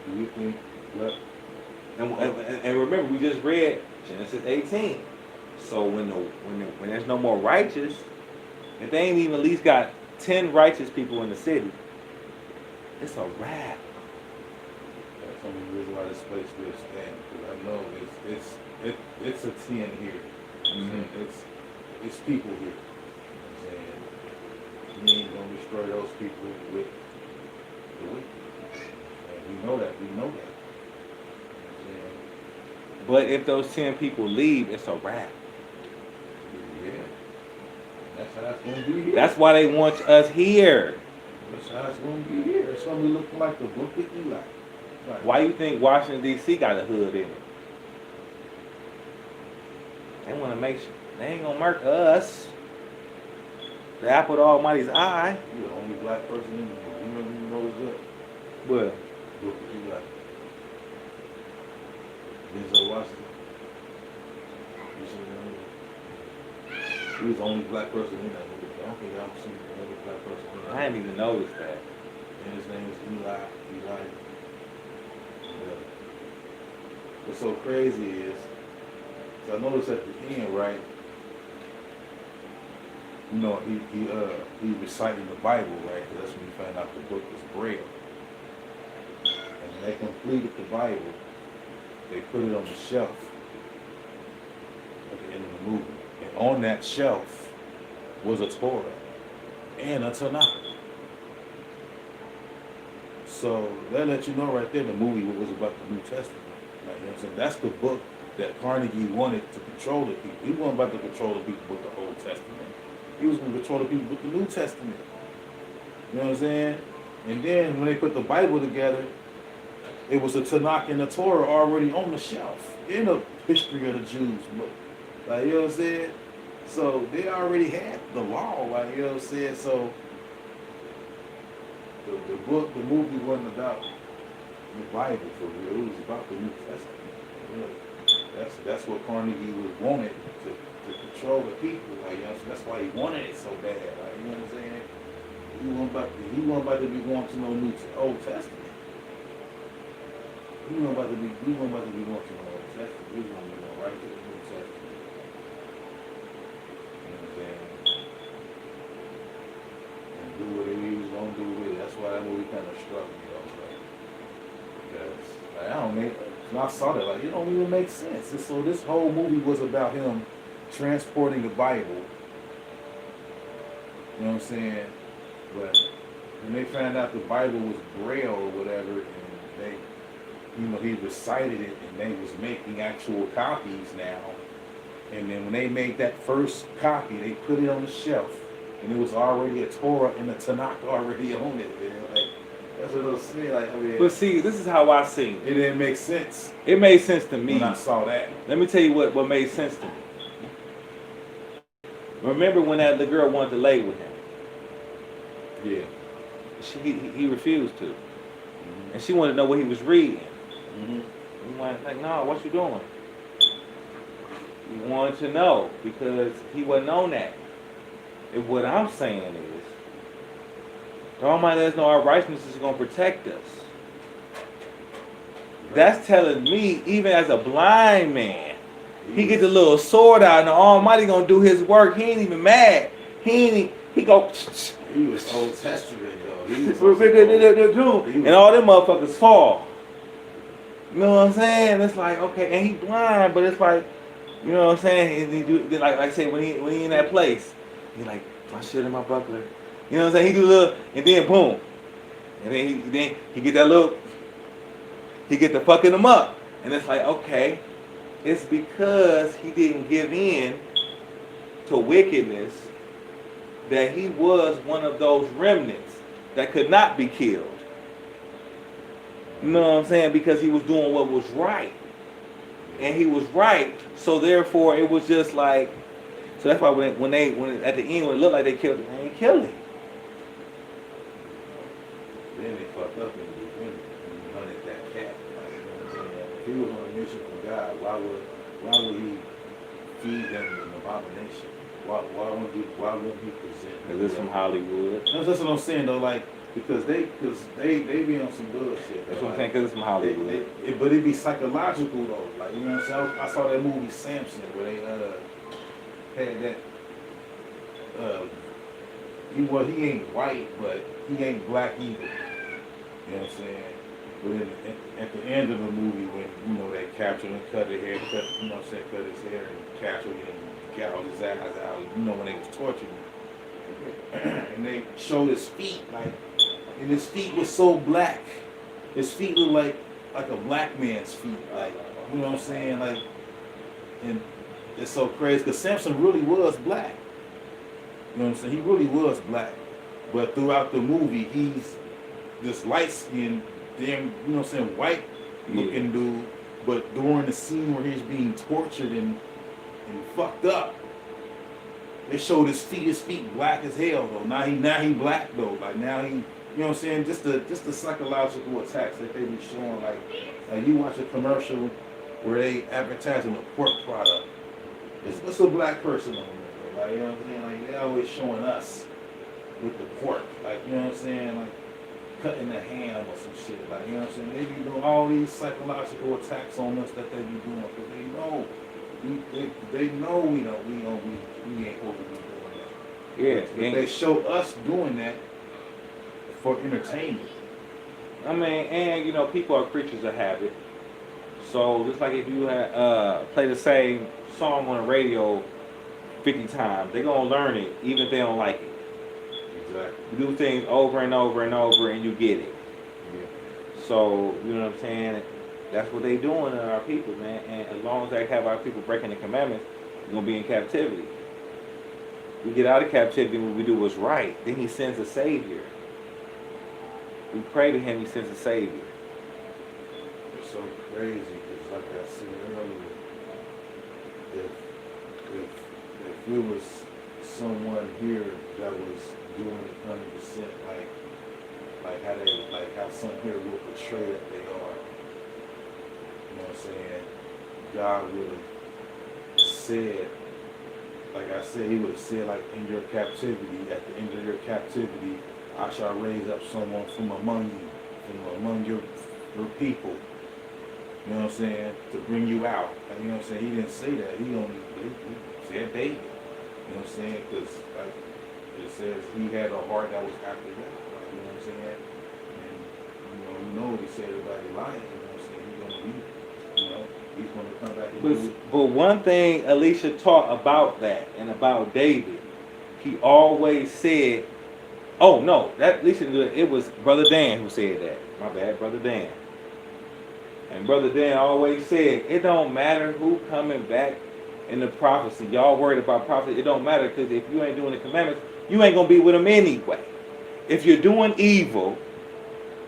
Do you think what? And remember, we just read Genesis 18. So when there's no more righteous, if they ain't even at least got 10 righteous people in the city, it's a wrap. That's the only reason why this place still stands. Because I know it's a 10 here. Mm-hmm. It's people here. You know what I'm saying? You ain't gonna destroy those people with the wicked. And we know that. You know that. But if those 10 people leave, it's a wrap. Yeah. That's how it's going to be here. That's why they want us here. That's how it's going to be here. It's going to look like the book of Eliyah. Right. Why you think Washington, D.C. got a hood in it? They want to make sure. They ain't going to murk us. The apple of the Almighty's eye. You're the only black person in the room. You know that? What? Book of Eliyah. Denzel Washington. He was the only black person in that movie. I don't think I've seen another black person in that movie. I didn't even notice that. And his name is Eliyah. Yeah. What's so crazy is, so I noticed at the end, right? You know, he reciting the Bible, right? Because that's when you find out the book was Braille. And when they completed the Bible, they put it on the shelf at the end of the movie. And on that shelf was a Torah and a Tanakh. So that lets you know right there the movie was about the New Testament. Like, you know what I'm saying? That's the book that Carnegie wanted to control the people. He wasn't about to control the people with the Old Testament. He was going to control the people with the New Testament. You know what I'm saying? And then when they put the Bible together, it was the Tanakh and the Torah already on the shelf in the history of the Jews book. Like, you know what I'm saying? So they already had the law, like, you know what I'm saying? So the movie wasn't about the Bible for real. It was about the New Testament. Really. That's what Carnegie was wanted to control the people. Like, you know, so that's why he wanted it so bad. Like, you know what I'm saying? He wasn't about to be going to no Old Testament. He wasn't about to be going to no Old Testament. He was going to be going right to the New Testament. You know what I'm saying? And do whatever he was going to do with it. That's why that movie kind of struck me, though. Like, because like, I don't make. When I saw that, like, it don't even make sense. And so this whole movie was about him transporting the Bible. You know what I'm saying? But when they found out the Bible was Braille or whatever, and they, you know, he recited it, and they was making actual copies now. And then when they made that first copy, they put it on the shelf, and it was already a Torah and a Tanakh already on it. Man. Like, that's what I was saying. Like, I mean, But see, this is how I see it didn't make sense it. It made sense to me. when I saw that. Let me tell you what made sense to me. Remember when the girl wanted to lay with him? Yeah. He refused to. And she wanted to know what he was reading. Mm-hmm. He went like, no, what you doing? He wanted to know because he wasn't on that. And what I'm saying is, the Almighty lets us know our righteousness is going to protect us. That's telling me, even as a blind man, he get the little sword out and the Almighty going to do his work. He ain't even mad. He go... He was Old Testament, though. He was and all them motherfuckers fall. You know what I'm saying? It's like, okay, and he blind, but it's like, you know what I'm saying? And he do, like I say, when he in that place, he like, my shit in my buckler. You know what I'm saying? He do a little, and then boom. And then he get that little, he get the fucking him up. And it's like, okay, it's because he didn't give in to wickedness that he was one of those remnants that could not be killed. You know what I'm saying? Because he was doing what was right. And he was right, so therefore it was just like, so that's why when at the end when it looked like they killed him, they ain't killed him. Then they fucked up in the beginning when he hunted that cat. Like, you know what I'm saying? If he was on a mission from God, why would he feed them an abomination? Why wouldn't he present? Because it's from Hollywood. That's what I'm saying though, like because they be on some bullshit. That's what I'm saying, because it's from Hollywood. But it be psychological though, like you know what I'm saying. I saw that movie Samson where they had that. He ain't white, but he ain't black either. You know what I'm saying? But at the end of the movie, when you know they captured and cut his hair, cut his hair and captured him and gouged his eyes out. You know when they was torturing him, and they showed his feet, like, and his feet was so black. His feet looked like a black man's feet, like, you know what I'm saying, like, and it's so crazy because Samson really was black. You know what I'm saying? He really was black. But throughout the movie, he's this light-skinned, damn, you know what I'm saying, white-looking dude. But during the scene where he's being tortured and fucked up, they showed his feet black as hell, though. Now he black, though. Like, now he, you know what I'm saying? Just the psychological attacks that they be showing. Like you watch a commercial where they advertising a pork product. It's a black person on there. Like, you know what I'm saying? Like, they always showing us with the pork. Like, you know what I'm saying? Like, cutting the ham or some shit. Like, you know what I'm saying? They be doing all these psychological attacks on us that they be doing because they know. They know we ain't supposed to be doing that. Yeah. But they show us doing that for entertainment. I mean, and you know, people are creatures of habit. So just like if you play the same song on the radio 50 times, they're gonna learn it even if they don't like it. Exactly. You do things over and over and over and you get it. Yeah. So, you know what I'm saying? That's what they doing to our people, man. And as long as they have our people breaking the commandments, we're gonna be in captivity. We get out of captivity when we do what's right. Then he sends a savior. We pray to him, he sends a savior. so crazy because, like I said earlier, if if it was someone here that was doing it 100%, like how some here will portray that they are, you know what I'm saying? God would have said, like I said, He would have said, like in your captivity, at the end of your captivity, I shall raise up someone from among you, from among your people. You know what I'm saying? To bring you out. And, you know what I'm saying? He didn't say that. He said David. You know what I'm saying? Because like it says, he had a heart that was after God. Like, you know what I'm saying? And you know what he said about Eliyah. You know what I'm saying? He's gonna be, you know, he's gonna come back and do it. But one thing Alicia taught about that and about David, he always said, "Oh no, that Alicia didn't do it. It was Brother Dan who said that. My bad, Brother Dan." And Brother Dan always said, "It don't matter who coming back in the prophecy. Y'all worried about prophecy. It don't matter because if you ain't doing the commandments, you ain't gonna be with them anyway. If you're doing evil,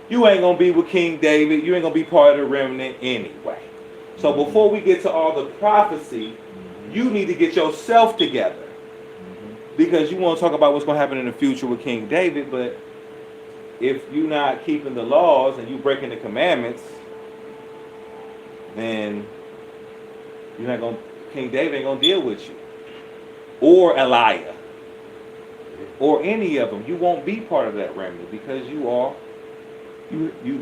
you ain't gonna be with King David. You ain't gonna be part of the remnant anyway. So before we get to all the prophecy, you need to get yourself together because you want to talk about what's gonna happen in the future with King David. But if you're not keeping the laws and you breaking the commandments, then you're not gonna. King David ain't gonna deal with you, or Eliyah, or any of them. You won't be part of that remnant because you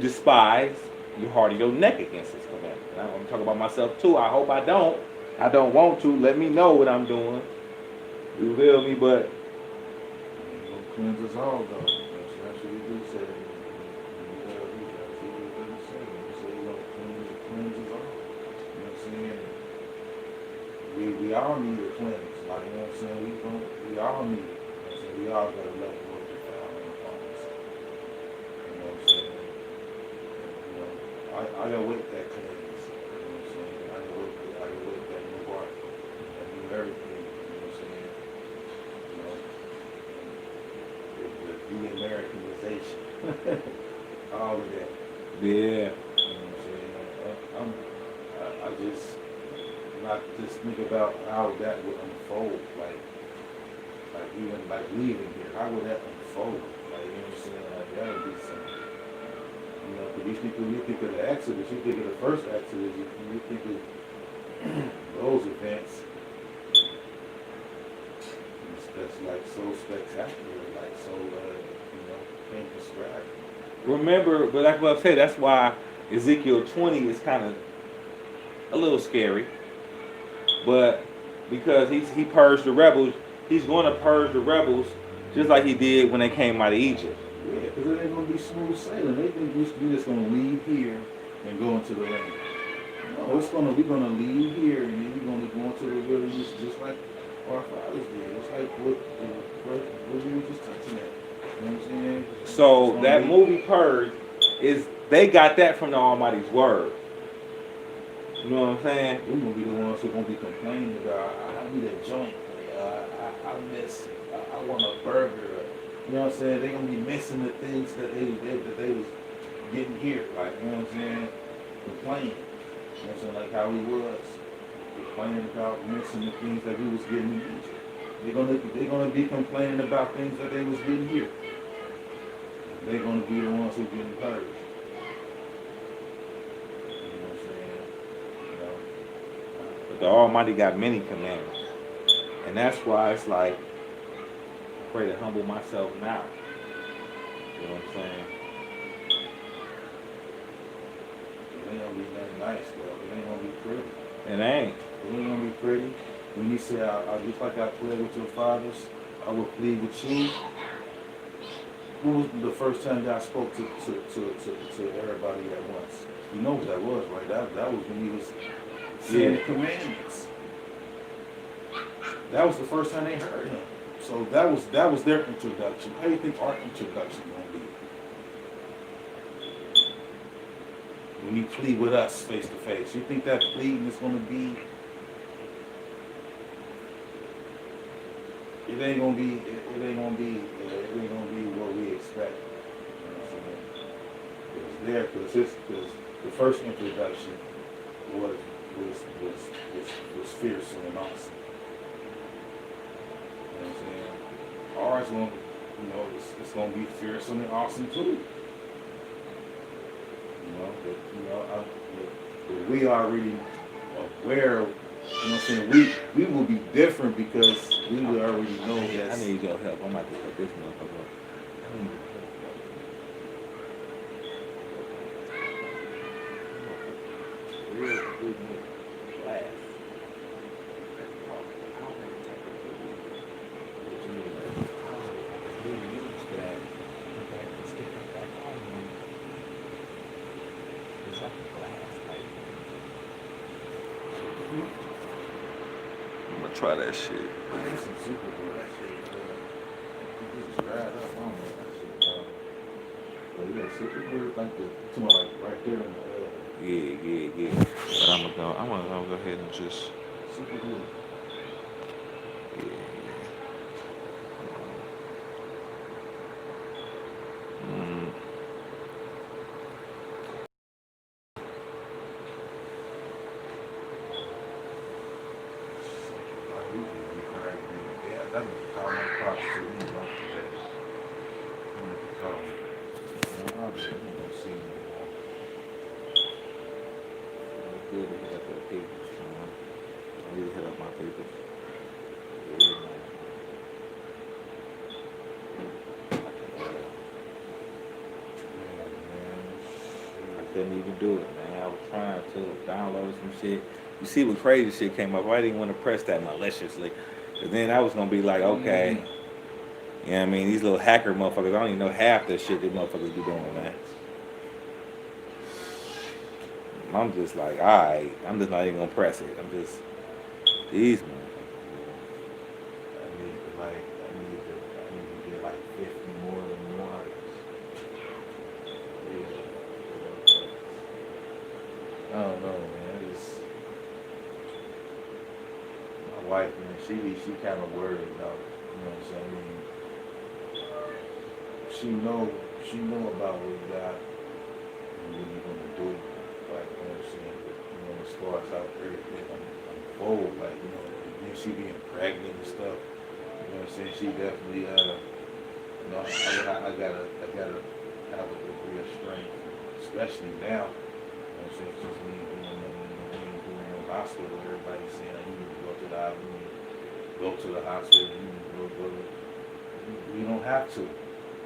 despise, you harden your neck against His commandment. And I'm talking about myself too. I hope I don't. I don't want to. Let me know what I'm doing. You feel me? But He's gonna cleanse us all, though. That's what He do say. That's what He say. He say He's gonna cleanse us all. You know what I'm saying? We all need a cleanse. Like, you know what I'm saying? We all need it. You know what I'm saying? We all gotta let the Lord defile upon us. You know what I'm saying? You know, I await that cleanse. You know what I'm saying? I await that new heart, that new everything. You know what I'm saying? You know, the de-Americanization, all of that. yeah, You know what I'm saying? I just not just think about how that would unfold, like even like leaving here, how would that unfold? Like, you know what I'm saying? Like, that would be something. You know, because you think of the Exodus, you think of the first Exodus, you think of those events. That's like so spectacular, like so, you know, can't describe. remember, but like what I said, that's why Ezekiel 20 is kind of a little scary. But because he purged the rebels, he's going to purge the rebels just like he did when they came out of Egypt. Yeah, because it ain't going to be smooth sailing. They think we just going to leave here and go into the land. No, we're going to leave here and then we're going to go into the wilderness just like our fathers did. It's like what we were just touching at. You know what I'm saying? So that movie Purge they got that from the Almighty's word. You know what I'm saying? We're going to be the ones who are going to be complaining about, I need a joint. I miss, I want a burger. You know what I'm saying? They're going to be missing the things that they was getting here. Like, you know what I'm saying? Complaining. You know what I'm saying? Like how he was. Complaining about missing the things that we was getting in Egypt. They're gonna be complaining about things that they was getting here. They're gonna be the ones who getting purged. You know what I'm saying? You know, But the Almighty got many commandments. And that's why it's like, I pray to humble myself now. You know what I'm saying? it ain't gonna be nothing nice, though. It ain't gonna be pretty. It ain't. It ain't gonna be pretty. When you say, I just like I pled with your fathers, I will plead with you. When was the first time God spoke to everybody at once? You know what that was, right? That was when he was saying the commandments. That was the first time they heard him. So that was their introduction. How do you think our introduction gonna be? When you plead with us face to face, you think that pleading is gonna be? It ain't gonna be what we expect. You know what I'm saying? It's there because the first introduction was was fearsome and awesome. You know what I'm saying? Ours going, it's going to be fearsome and awesome too. But we already aware. You know what I'm saying? We will be different because we will already know that. I need your help. I'm about to cut this motherfucker up. I need real good glass. I'm gonna try that shit. That's some super good. That shit. You just dried up. I don't know that shit. But yeah, super good. Like right there in the. Yeah. But I'm gonna go ahead and just. Super good. Yeah. Mm. Yeah, that was call my props to me about that. I'll be gonna see you. Good to hit up that paper. I need to hit up my paper. I couldn't even do it, man. I was trying to download some shit. You see what crazy shit came up. I didn't want to press that maliciously. Cause then I was gonna be like, okay. You know what I mean? These little hacker motherfuckers, I don't even know half the shit these motherfuckers be doing, man. I'm just like, alright, I'm just not even gonna press it. I'm just these motherfuckers. I need to get like 50 more than one. Yeah. I don't know, man. My wife, man, she kind of worried about, you know what I'm saying? She know about what we got and what we're gonna do. Like, you know what I'm saying? But, as far as how everything unfold, like, then she being pregnant and stuff. You know what I'm saying? She definitely, I gotta have a degree of strength, especially now. You know what I'm saying? Since we ain't doing no hospital, everybody's saying you need to go to the hospital, you need to go to. We don't have to.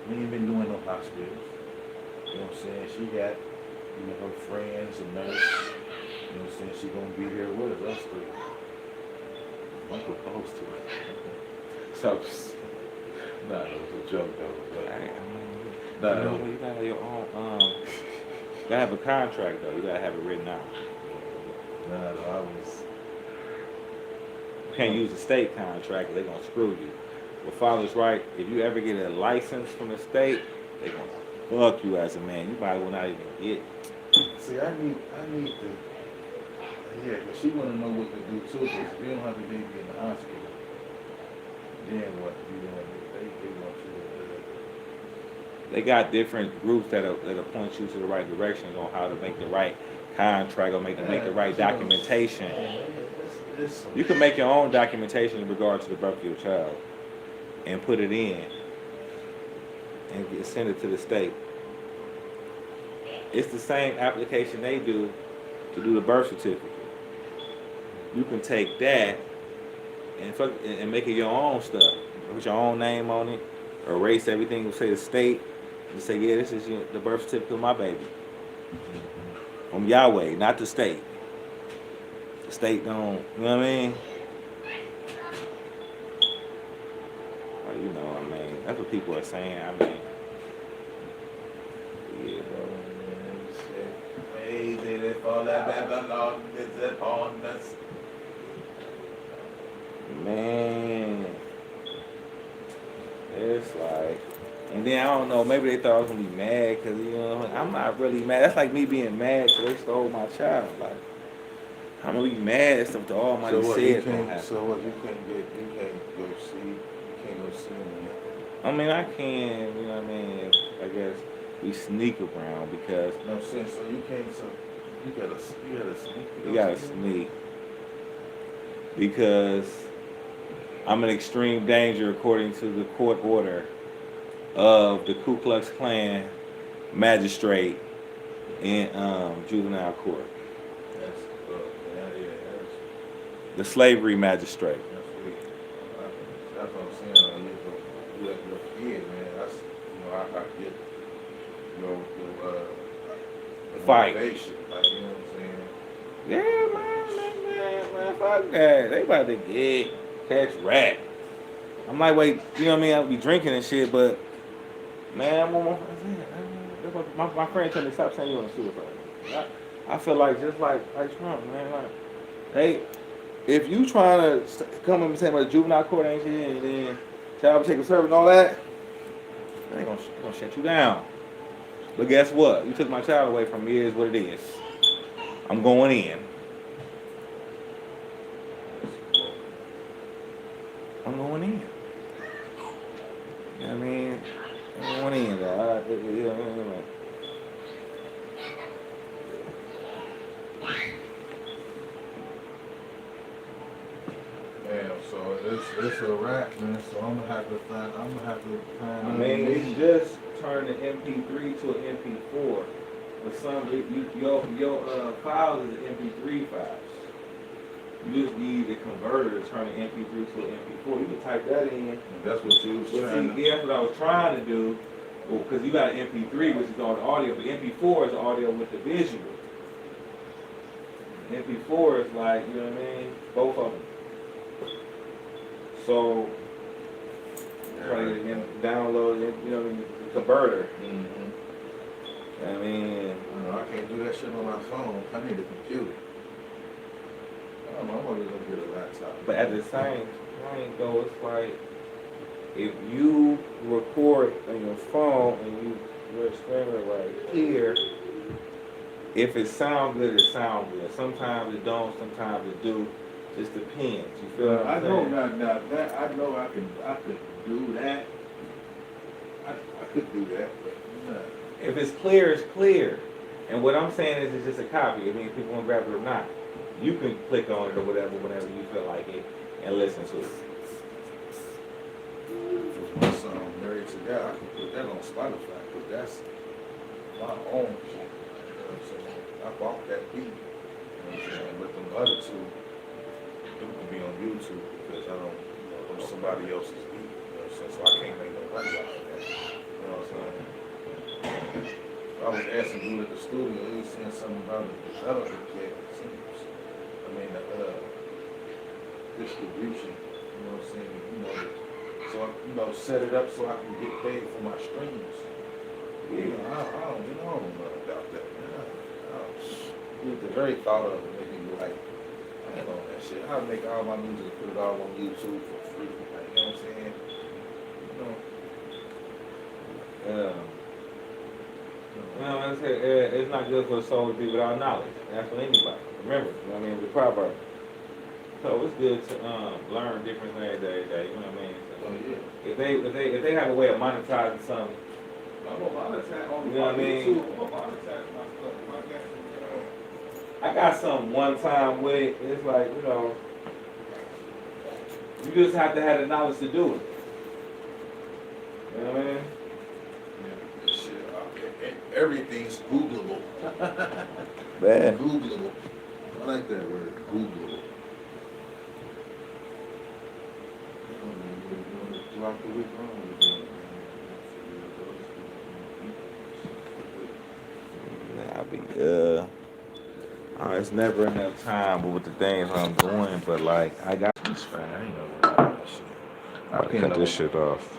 We ain't been doing no hospitals. You know what I'm saying? She got, her friends, a nurse. You know what I'm saying? She gonna be here with us three. I'm proposed to her. So, nah, it was a joke though. But, You gotta have your own. You gotta have a contract though. You gotta have it written out. I was. You can't use a state contract. They're gonna screw you. Well, father's right. If you ever get a license from the state, they're gonna fuck you as a man. You might well not even get. See, I need to. Yeah, but she want to know what to do too. Because if you don't have a baby in the hospital, then what? They want you to do. They got different groups that'll point you to the right directions on how to make the right contract or make the right documentation. You can make your own documentation in regard to the birth of your child and put it in and send it to the state. It's the same application they do to do the birth certificate. You can take that and make it your own stuff. Put your own name on it, erase everything, say the state, and say, yeah, this is the birth certificate of my baby. From Yahweh, not the state. The state don't, you know what I mean? Well, you know what I mean. That's what people are saying. I mean, yeah, bro. Hey, did it fall that Babylon is upon us? Man, it's like, and then I don't know, maybe they thought I was gonna be mad because I'm not really mad. That's like me being mad because they stole my child. Like, I'm gonna be mad at stuff the Almighty said gonna happen. So what? You can't go see him. I mean, I can, you know what I mean? I guess we sneak around because You know what I'm saying? So you can't. So you gotta sneak. we gotta sneak because I'm in extreme danger according to the court order of the Ku Klux Klan magistrate in juvenile court, That's the slavery magistrate. that's what I'm saying. You let your kid, man. That's I get the Fight. motivation. Like you know what I'm saying. Yeah, man, fuck that. They about to catch rat. I'm like, wait, you know what I mean? I'll be drinking and shit, but man, my friend told me stop saying you want to suicide. I feel like just like Trump, man. Like, hey, if you trying to come and say about the juvenile court ain't shit, and then child protective service and all that, they gonna shut you down. But guess what? You took my child away from me. It is what it is. I'm going in. I'm going in. You know what I mean? I'm going in, dog. Yeah, so it's a wrap, man. So I'm gonna have to find. I mean, it's just turned an MP3 to an MP4. But your files is an MP3 files. You just need the converter to turn an MP3 to an MP4. You can type that in. And that's what you was trying to. Yeah, that's what I was trying to do. Because you got an MP3, which is all the audio, but MP4 is the audio with the visual. MP4 is like, you know what I mean? Both of them. So, try to download it, you know what I mean? The converter. Mm-hmm. I mean, I can't do that shit on my phone. I need a computer. I'm only gonna get a laptop. but at the same time, though, it's like if you record on your phone and you're streaming right here, if it sounds good, it sounds good. Sometimes it don't, sometimes it do. Just depends. You feel what I'm saying? Now that I know I could do that. I could do that, but If it's clear, it's clear. And what I'm saying is it's just a copy. I mean, if people want to grab it or not. You can click on it or whatever whenever you feel like it and listen to it. if my son married to that, I can put that on Spotify because that's my own shit. You know what I'm saying? I bought that beat. You know what I'm saying? But them other two, them can be on YouTube because I don't, them somebody else's beat. You know what I'm saying? So I can't make no money off of that. You know what I'm saying? I was asking dude at the studio, he was saying something about the development kit. Distribution, you know what I'm saying? So set it up so I can get paid for my streams. Yeah, I don't know about that, man. The very thought of it made me like, I ain't on that shit. I'll make all my music and put it all on YouTube for free. Like, you know what I'm saying? I say it's not good for the soul to be without knowledge. That's for anybody. Remember, you know what I mean? The proverb. So it's good to learn different things every day. You know what I mean? So if they have a way of monetizing something, I'm gonna monetize on you know what I mean? YouTube. I'm gonna monetize my stuff. I got something one time with it. It's like, you just have to have the knowledge to do it. You know what I mean? Yeah, shit. Everything's Googleable. Man. Googleable. I like that word, Googleable. Throughout the week, it's never enough time with the things I'm doing, but like I got this, man. I ain't know about that shit. I'm about to cut this shit off.